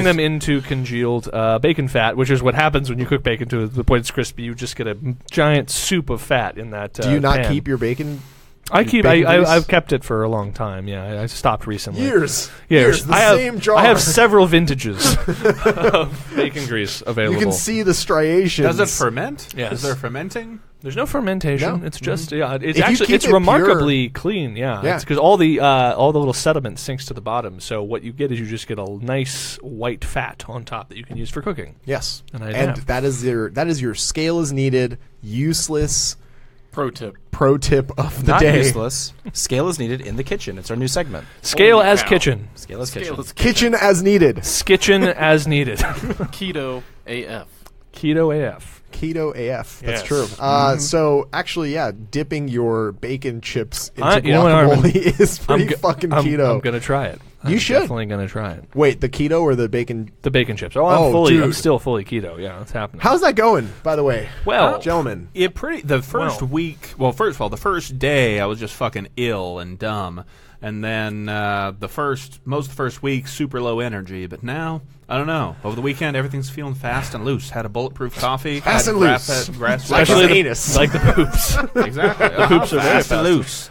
them into congealed bacon fat, which is what happens when you cook bacon to the point it's crispy. You just get a giant soup of fat in that. Do you not pan. keep your bacon? I've kept it for a long time. Yeah, I stopped recently. Years. Same jar. I have several vintages of bacon grease available. You can see the striations. Does it ferment? Yes. Is there fermenting? There's no fermentation. No. It's just it's If you actually keep it's it remarkably clean. Yeah, Yeah. because all the little sediment sinks to the bottom. So what you get is you just get a nice white fat on top that you can use for cooking. Yes, And that is your scale is needed. Useless Pro tip. of the Not day. useless. Scale is needed in the kitchen. It's our new segment. Scale Holy as cow. kitchen. Scale is kitchen. Kitchen as needed. Skitchen as needed. Keto AF. Keto AF. Keto AF. That's Yes. true. So actually, dipping your bacon chips into You know what, Armin? guacamole is pretty fucking keto. I'm gonna try it. You should. Definitely gonna try it. Wait, the keto or the bacon? The bacon chips. I'm dude. still fully keto. Yeah, it's happening. How's that going, by the way? Well, gentlemen. The first week. Well, first of all, the first day I was just fucking ill and dumb, and then most of the first week super low energy. But now I don't know. Over the weekend, everything's feeling fast and loose. Had a bulletproof coffee. Fast and loose. Especially the anus. Like the poops. Exactly. The poops are very fast and loose.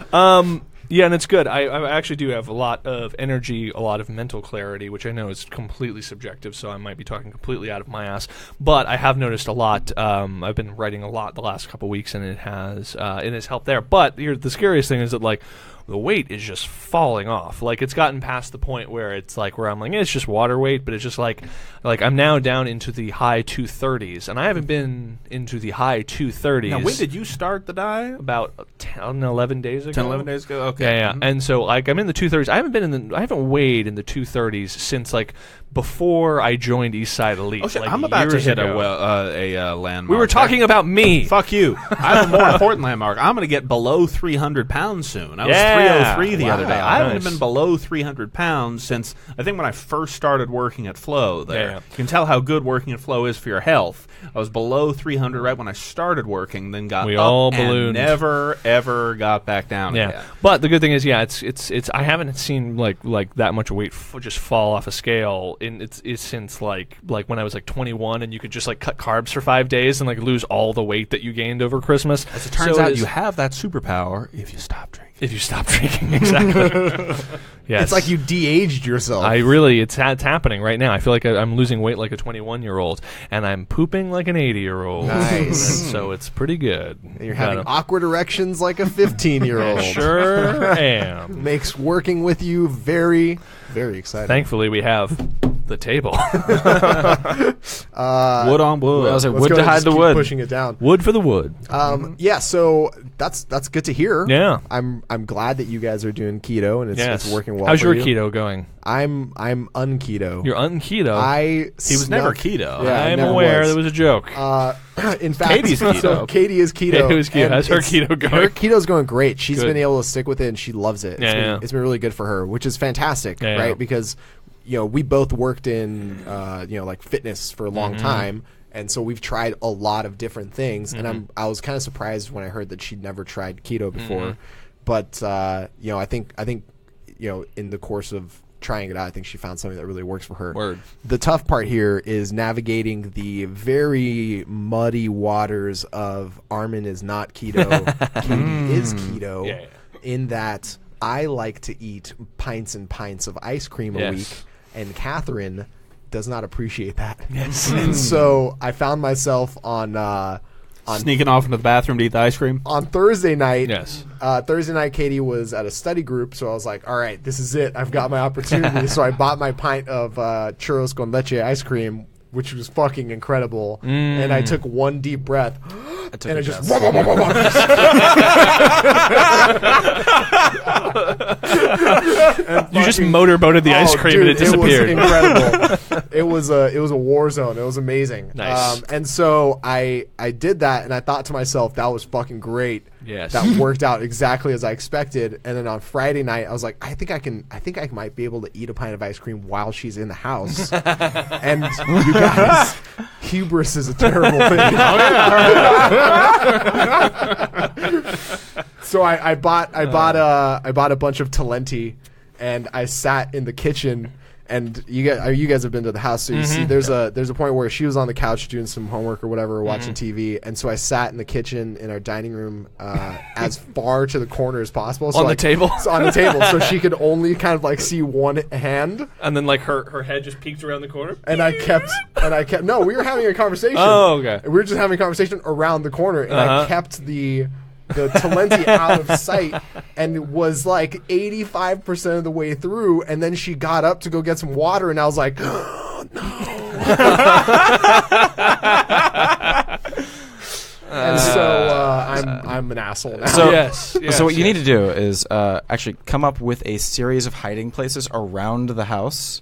Yeah, and it's good. I actually do have a lot of energy, a lot of mental clarity, which I know is completely subjective, so I might be talking completely out of my ass. But I have noticed a lot. I've been writing a lot the last couple weeks, and it has helped there. But the scariest thing is that, like, the weight is just falling off. Like, it's gotten past the point where it's like, where I'm like, it's just water weight, but it's just like I'm now down into the high 230s, and I haven't been into the high 230s. Now, when did you start the diet? About 10, 11 days ago. 10, 11 days ago? Okay. Yeah. And so, like, I'm in the 230s. I haven't weighed in the 230s since, like, before I joined Eastside Elite. Oh, shit. Like, I'm about to hit ago. a landmark. We were talking about me. Fuck you. I have a more important landmark. I'm going to get below 300 pounds soon. I was 303 the other day. I haven't been below 300 pounds since, I think, when I first started working at Flo there. Yeah. You can tell how good working at Flo is for your health. I was below 300 right when I started working, then got up and never, ever got back down again. But the good thing is, it's I haven't seen like that much weight just fall off a scale it's since like when I was like 21, and you could just like cut carbs for 5 days and like lose all the weight that you gained over Christmas. As it turns out, you have that superpower if you stop drinking. If you stop drinking, exactly. Yes. It's like you de-aged yourself. It's happening right now. I feel like I'm losing weight like a 21-year-old, and I'm pooping like an 80-year-old. Nice. So it's pretty good. And you're having awkward erections like a 15-year-old. Sure am. Makes working with you very, very exciting. Thankfully, we have the table. Wood on wood. I was like, wood to hide the wood. Pushing it down. Wood for the wood. Yeah, so that's good to hear. Yeah. I'm glad that you guys are doing keto and it's working well. How's for your you. keto going? I'm unketo. You're unketo. He was never keto. Yeah, I'm aware there was a joke. In fact, Katie's keto. So Katie is keto. Katie's keto. How's her keto going? Her keto's going great. She's Good. been able to stick with it, and she loves it. It's been really good for her, which is fantastic, right? Because we both worked in like fitness for a long time. And so we've tried a lot of different things, and I was kind of surprised when I heard that she'd never tried keto before. But I think in the course of trying it out, I think she found something that really works for her. Word. The tough part here is navigating the very muddy waters of Armin is not keto, Katie is keto, in that I like to eat pints and pints of ice cream a week, and Catherine does not appreciate that. Yes. And so I found myself on sneaking off into the bathroom to eat the ice cream. On Thursday night. Yes. Thursday night, Katie was at a study group, so I was like, all right, this is it. I've got my opportunity. So I bought my pint of churros con leche ice cream, which was fucking incredible. And I took one deep breath. And I just... You just motorboated the ice cream and it disappeared. It was incredible. It was a war zone. It was amazing. Nice. And so I did that, and I thought to myself, that was fucking great. Yes. That worked out exactly as I expected. And then on Friday night, I was like, I think I might be able to eat a pint of ice cream while she's in the house. And you guys, hubris is a terrible thing. So I bought a bunch of Talenti, and I sat in the kitchen. And you guys have been to the house, so you see there's a point where she was on the couch doing some homework or whatever, watching TV, and so I sat in the kitchen in our dining room as far to the corner as possible. So on the table, so she could only kind of like see one hand, and then like her head just peeked around the corner. And I kept. No, we were having a conversation. Oh, okay. We were just having a conversation around the corner, and I kept the Talenti out of sight, and was like 85% of the way through, and then she got up to go get some water, and I was like, oh, no. And so I'm an asshole now. So, so what you need to do is actually come up with a series of hiding places around the house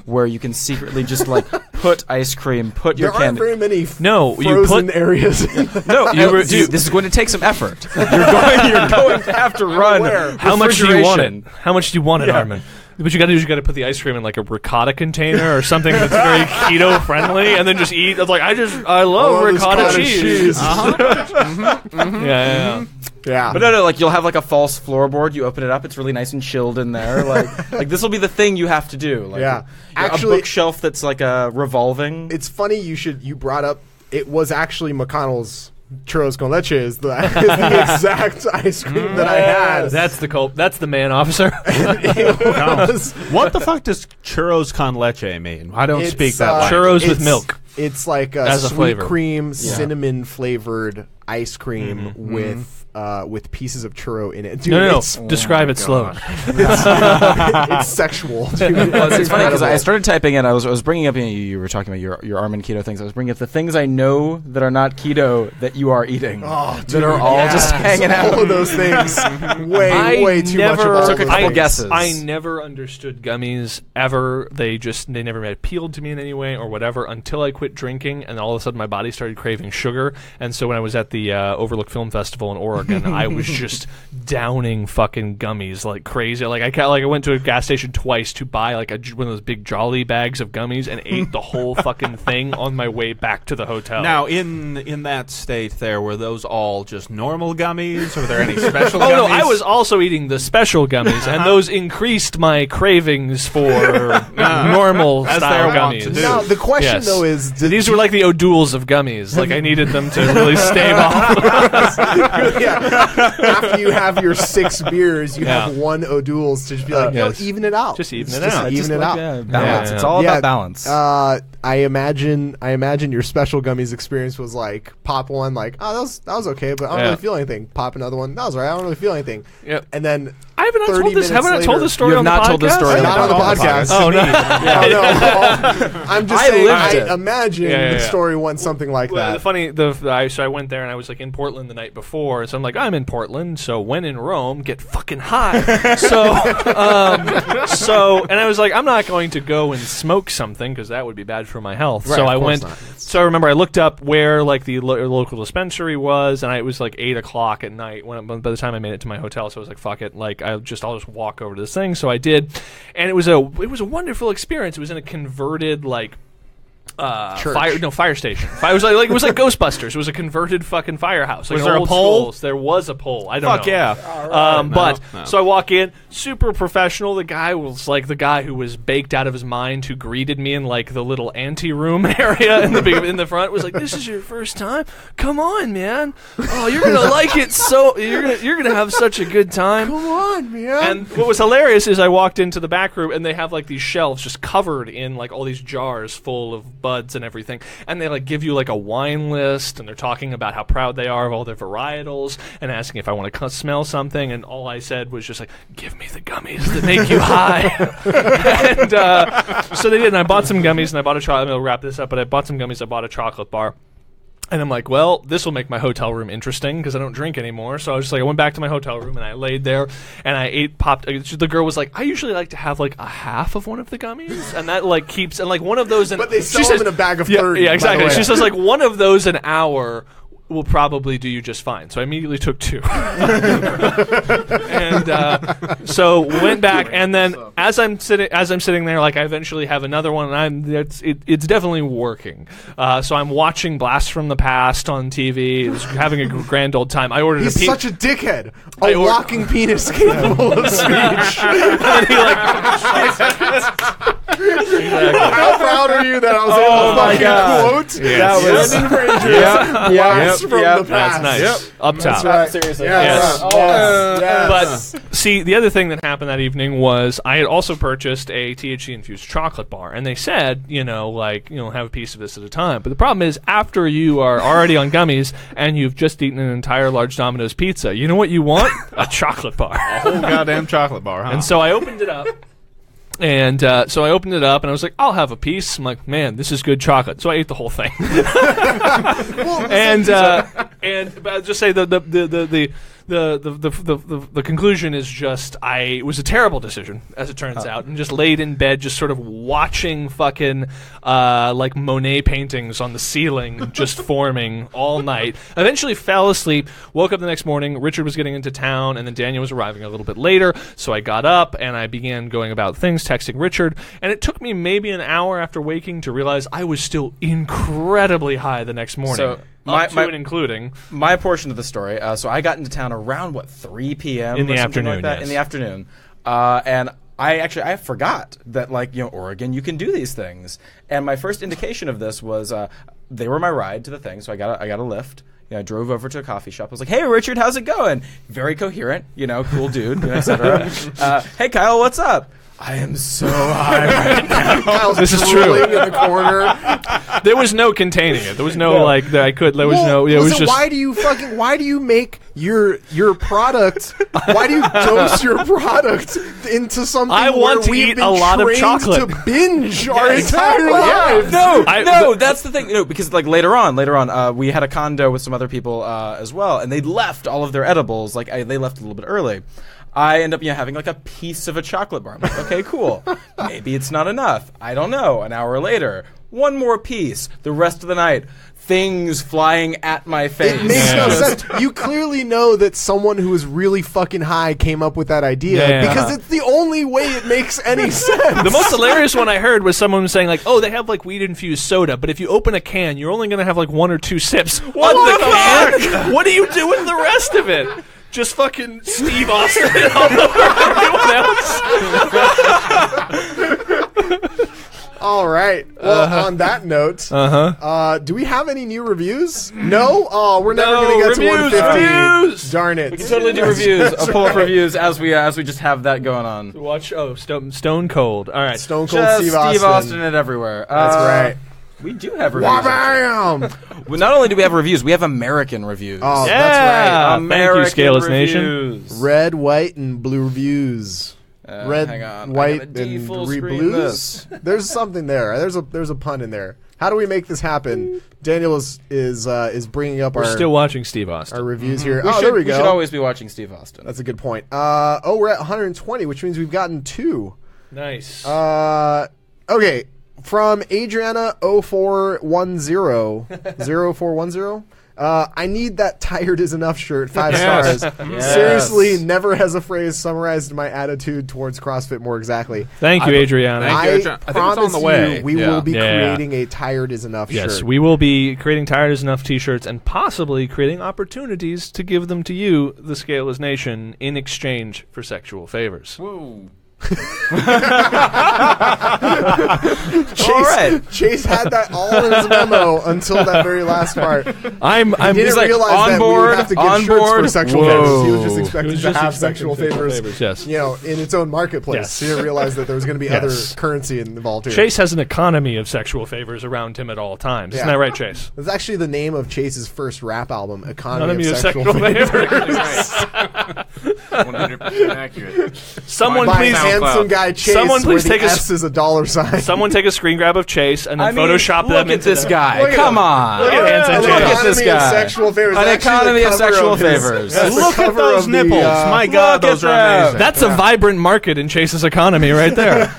where you can secretly just like put ice cream, put your candy. There aren't very many frozen areas. Dude, this is going to take some effort. You're going to have to run. How much do you want it? How much do you want it, Armin? What you got to do is you got to put the ice cream in like a ricotta container or something that's very keto friendly, and then just eat. I was like, I love ricotta cheese. Yeah. But no, like you'll have like a false floorboard. You open it up, it's really nice and chilled in there. Like this will be the thing you have to do. Like, actually, a bookshelf that's like a revolving. It's funny you brought up. It was actually McConnell's churros con leche is the exact ice cream that I had. That's the man, officer. What the fuck does churros con leche mean? I don't speak that language. Churros with milk. It's like a as a sweet flavor. cream, cinnamon flavored ice cream with pieces of churro in it. Dude, No. Describe it slowly. It's sexual. Dude. Well, it's funny because I started typing in. I was bringing up. You were talking about your Armin keto things. I was bringing up the things I know that are not keto that you are eating. That are all just hanging out. All of those things. Way too much of all took a couple things. guesses. I never understood gummies ever. They never appealed to me in any way or whatever until I quit drinking, and all of a sudden my body started craving sugar. And so when I was at the Overlook Film Festival in Oregon, I was just downing fucking gummies like crazy. Like I went to a gas station twice to buy like one of those big Jolly bags of gummies and ate the whole fucking thing on my way back to the hotel. Now, in that state there, were those all just normal gummies, or were there any special gummies? No, I was also eating the special gummies, and those increased my cravings for normal style gummies. Now, the question, though, is... These were like the O'Douls of gummies. Like, I needed them to really stave off. After you have your 6 beers, you have one O'Doul's to just be like, even it out. Just even it out. Even it out. Balance. It's all about balance. I imagine your special gummies experience was like pop one, like, oh, that was okay, but I don't really feel anything. Pop another one, that was all right, I don't really feel anything. Yep. And then Haven't I told this story You on have the not podcast? told this story not on the podcast. Oh, no. I'm just I saying, lived it. I imagine the story went something like that. So I went there and I was like in Portland the night before, so I'm like, I'm in Portland, so when in Rome, get fucking high. And I was like, I'm not going to go and smoke something because that would be bad for my health. Right, so of I course went. not. So I remember I looked up where like the local dispensary was, and it was like 8:00 at night by the time I made it to my hotel. So I was like, fuck it, like I'll just walk over to this thing. So I did, and it was a wonderful experience. It was in a converted like fire station. It was like Ghostbusters. It was a converted fucking firehouse. Like was there a pole? There was a pole. I don't know. Fuck yeah. But No. so I walk in, super professional. The guy was like the guy who was baked out of his mind, who greeted me in like the little ante-room area in the front. Was like, "This is your first time? Come on, man. Oh, you're gonna like it. So you're gonna have such a good time. Come on, man." And what was hilarious is I walked into the back room and they have like these shelves just covered in like all these jars full of buds and everything, and they like give you like a wine list, and they're talking about how proud they are of all their varietals and asking if I want to smell something, and all I said was just like, give me the gummies that make you high. And so they did, and I bought some gummies, and I bought a chocolate. I'll wrap this up, but I bought some gummies. I bought a chocolate bar. And I'm like, well, this will make my hotel room interesting because I don't drink anymore. So I was just like, I went back to my hotel room and I laid there and I popped. The girl was like, I usually like to have like a half of one of the gummies, and that like keeps, and like one of those. But they sell them in a bag of 30. Yeah, exactly. by the way. She says like one of those an hour will probably do you just fine. So I immediately took 2. And so went back, and then as I'm sitting there, like I eventually have another one, and it's definitely working. So I'm watching Blast from the Past on TV, just having a grand old time. I ordered He's a such a dickhead. A walking penis capable of speech. and he like How proud are you that I was able to fucking quote Yes. Brendan Fraser Blast from the Past? That's nice. Up top. Right. Seriously. Yes. Yes. But see, the other thing that happened that evening was I had also purchased a THC infused chocolate bar, and they said, have a piece of this at a time. But the problem is, after you are already on gummies and you've just eaten an entire large Domino's pizza, you know what you want? A chocolate bar. A whole goddamn chocolate bar, huh? And so I opened it up. And so I opened it up, and I was like, I'll have a piece. I'm like, man, this is good chocolate. So I ate the whole thing. And I'll just say the conclusion is just it was a terrible decision, as it turns out, and just laid in bed, just sort of watching fucking like Monet paintings on the ceiling, just forming all night. Eventually fell asleep. Woke up the next morning. Richard was getting into town, and then Daniel was arriving a little bit later. So I got up and I began going about things, texting Richard, and it took me maybe an hour after waking to realize I was still incredibly high the next morning. So up to and including my portion of the story. So I got into town around 3 p.m. in the or something afternoon. like that, yes. in the afternoon, and I forgot that Oregon, you can do these things. And my first indication of this was they were my ride to the thing, so I got a lift. I drove over to a coffee shop. I was like, "Hey, Richard, how's it going?" Very coherent, cool dude, etc. Hey, Kyle, what's up? I am so high right now. Kyle's This is true. drooling in the corner. There was no containing it. There was no There was no. It was listen, just. why do you make your product? Why do you dose your product into something I want to we've eat been a lot of trained chocolate. to binge our entire Yeah. lives? No, that's the thing. Because later on, we had a condo with some other people as well, and they left all of their edibles. They left a little bit early. I end up having a piece of a chocolate bar. I'm like, okay, cool. Maybe it's not enough. I don't know. An hour later, one more piece. The rest of the night, things flying at my face. It makes no sense. You clearly know that someone who is really fucking high came up with that idea because it's the only way it makes any sense. The most hilarious one I heard was someone saying they have weed infused soda, but if you open a can, you're only going to have 1 or 2 sips. What the can? What do you do with the rest of it? Just fucking Steve Austin all over everyone else. All right. Well, on that note, do we have any new reviews? No? Oh, we're never going to get to 150. Reviews! Darn it. We can totally do reviews, pull-up reviews as we just have that going on. Watch, Stone Cold. All right. Stone Cold Just Steve Steve Austin. Austin it everywhere. That's right. We do have reviews. Wabam! Well, not only do we have reviews, we have American reviews. Oh, Yeah. that's right. American Thank you, Scaleless Nation. reviews. Red, white, and blue reviews. Red, hang on. I white, gotta and full three screen blues. There's something there. There's a pun in there. How do we make this happen? Daniel is bringing up We're still watching Steve Austin. our reviews here. We There we go. should always be watching Steve Austin. That's a good point. We're at 120, which means we've gotten 2. Nice. Okay. From Adriana 0410. I need that tired is enough shirt. 5 stars. Yes. Seriously, never has a phrase summarized my attitude towards CrossFit more exactly. Thank you, Adriana. Thank you, I Adriana. I think it's promise on the way. you, we Yeah. will be Yeah. creating a tired is enough Yes, shirt. we will be creating Tired Is Enough t-shirts and possibly creating opportunities to give them to you, the Scaleless Nation, in exchange for sexual favors. Whoa. Chase had that all in his memo until that very last part. I'm He didn't realize on that we board, would have to give on shirts board. for sexual Whoa. favors. He was just He expecting was to just have expecting sexual favors, yes. in its own marketplace. Yes. He didn't realize that there was going to be other Yes. currency involved here. Chase has an economy of sexual favors around him at all times. Isn't Yeah. that right, Chase? That's actually the name of Chase's first rap album, Economy Economy of Sexual favors. Favors. 100% accurate. Someone By please, handsome guy Chase, Someone please where take the a S is a dollar sign. someone take a screen grab of Chase and then Photoshop look them at into this the- guy. Look at Come him. on. Look at handsome An Chase. Look at economy this of guy. sexual favors. An That's actually economy the of cover sexual of his- favors. that's the Look at cover those of the, nipples. My God, look those at are them. amazing. That's a vibrant market in Chase's economy right there.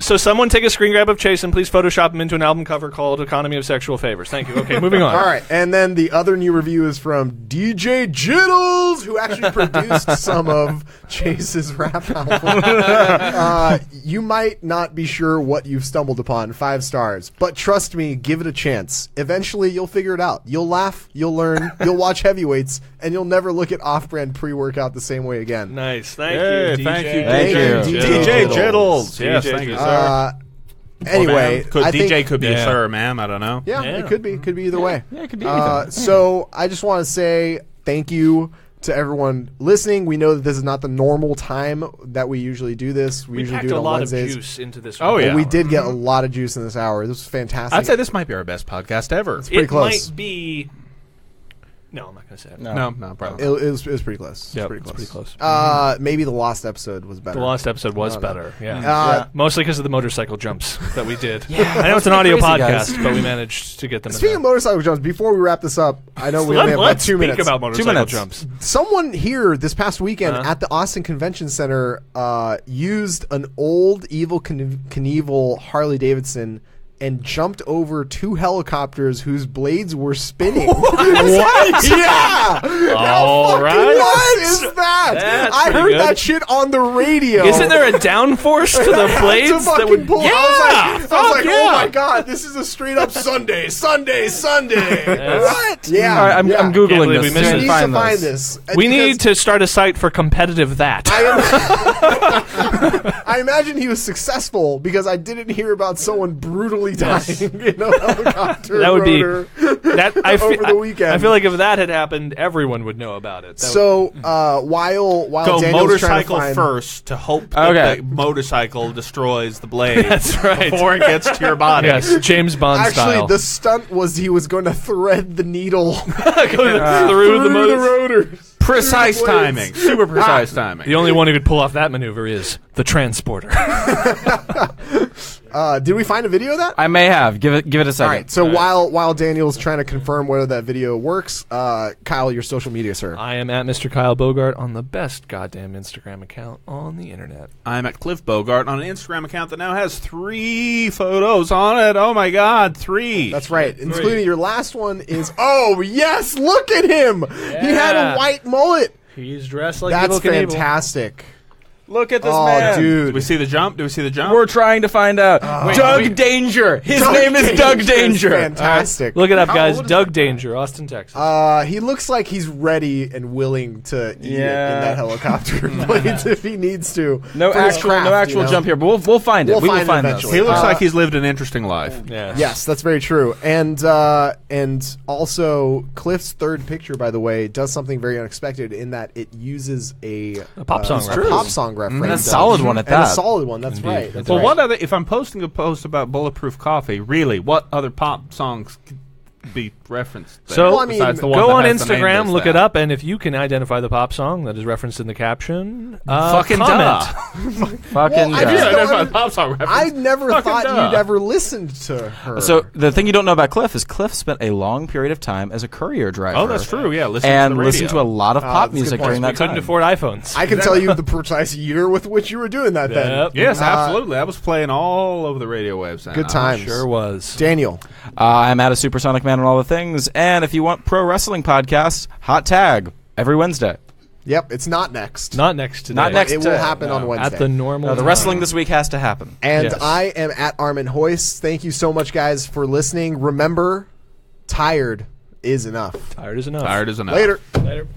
So someone take a screen grab of Chase and please Photoshop him into an album cover called Economy of Sexual Favors. Thank you. Okay, moving on. All right, and then the other new review is from DJ Jittles, who actually produced some of Chase's rap album. You might not be sure what you've stumbled upon, 5 stars, but trust me, give it a chance. Eventually, you'll figure it out. You'll laugh, you'll learn, you'll watch heavyweights, and you'll never look at off-brand pre-workout the same way again. Nice. Thank Hey, you, DJ. thank you, Thank you. DJ Jittles. Jittles. Yes, DJ thank you, Jittles. sir. Anyway, Could I DJ think, could be Yeah. a sir or ma'am, I don't know. yeah, Yeah. it could be either way. Yeah, it could be anything. So I just want to say thank you to everyone listening. We know that this is not the normal time that we usually do this. We We usually packed do it a on lot Wednesdays. of juice into this. Oh, one. yeah. But we did get a lot of juice in this hour. This was fantastic. I'd say this might be our best podcast ever. pretty It close. might be No, I'm not going to say it. No, probably. It was pretty close. Yeah, It was pretty close. Maybe the lost episode was better. The last episode was better. Yeah. Uh, Mostly because of the motorcycle jumps that we did. Yeah, I know it's an audio crazy, podcast, guys. but we managed to get them. Speaking of motorcycle jumps, before we wrap this up, I know we only have about Let's 2 speak minutes. about motorcycle minutes. jumps. Someone here this past weekend at the Austin Convention Center used an old Evel Knievel Harley Davidson and jumped over 2 helicopters whose blades were spinning. What? Yeah! All right. What is that? That's I pretty heard good. that shit on the radio. Isn't there a downforce to the blades that would pull? Yeah, I was like, yeah. oh my god, this is a straight up Sunday. What? Yeah. All right, I'm Can't googling believe this. we missed We it. need to find this. We need to start a site for competitive that. I imagine he was successful because I didn't hear about someone brutally dying in a helicopter That would be rotor that over the weekend. I feel like if that had happened, everyone would know about it. So while Go Daniel's trying motorcycle to find, first to hope that the motorcycle destroys the blade. That's right. Before it gets to your body. Yes, James Bond actually style. the stunt was he was going to thread the needle through the motor. rotors. Precise Blades. timing. Super precise timing. The only one who could pull off that maneuver is the transporter. Did we find a video of that? I may have. Give it a second. All right. So while Daniel's trying to confirm whether that video works, Kyle, your social media, sir. I am at Mr. Kyle Bogart on the best goddamn Instagram account on the internet. I'm at Cliff Bogart on an Instagram account that now has 3 photos on it. Oh my God, 3. That's right. Including your last one is, oh, yes, look at him. He had a white mullet. He's dressed like That's Evel Knievel. fantastic. Look at this Oh, man. Did dude. we see the jump? We're trying to find out. Doug Danger. His name is Doug Danger. Fantastic. Look it up, guys. old is Doug Danger, Austin, Texas. He looks like he's ready and willing to eat it in that helicopter blades if he needs to. No for his actual, craft, no actual you know? jump here, but we'll find it. We'll We will find it find eventually. He this. looks like he's lived an interesting life. Yes, that's very true. And also, Cliff's third picture, by the way, does something very unexpected in that it uses a pop song reference. A pop song reference. And a solid one at And a that. solid one, that's right. That's Well, right. what other? If I'm posting a post about Bulletproof Coffee, really, what other pop songs could be referenced there, So, Well, I mean, besides the one Go that on has the name Instagram, that's look that? it up, and if you can identify the pop song that is referenced in the caption, Fucking comment. Fucking I duh. just Yeah, don't- that's my pop song reference. I never Fucking thought duh. you'd ever listened to her. So the thing you don't know about Cliff is Cliff spent a long period of time as a courier driver. Oh, that's true. Yeah, listen And to the listened to a radio. lot of that's pop a good music point. during We that couldn't time. afford iPhones. I can tell you the precise year with which you were doing that then. Yep. Yes, absolutely. I was playing all over the radio waves. Then. Good times. Sure was. Daniel. I'm at a Supersonic Man on all the things. And if you want pro wrestling podcasts, hot tag every Wednesday. Yep, it's not next. Not next today. Not next It will to- happen on Wednesday. At the normal The time. wrestling this week has to happen. And Yes. I am at Armin Hoist. Thank you so much, guys, for listening. Remember, tired is enough. Tired is enough. Tired as enough. Later. Later.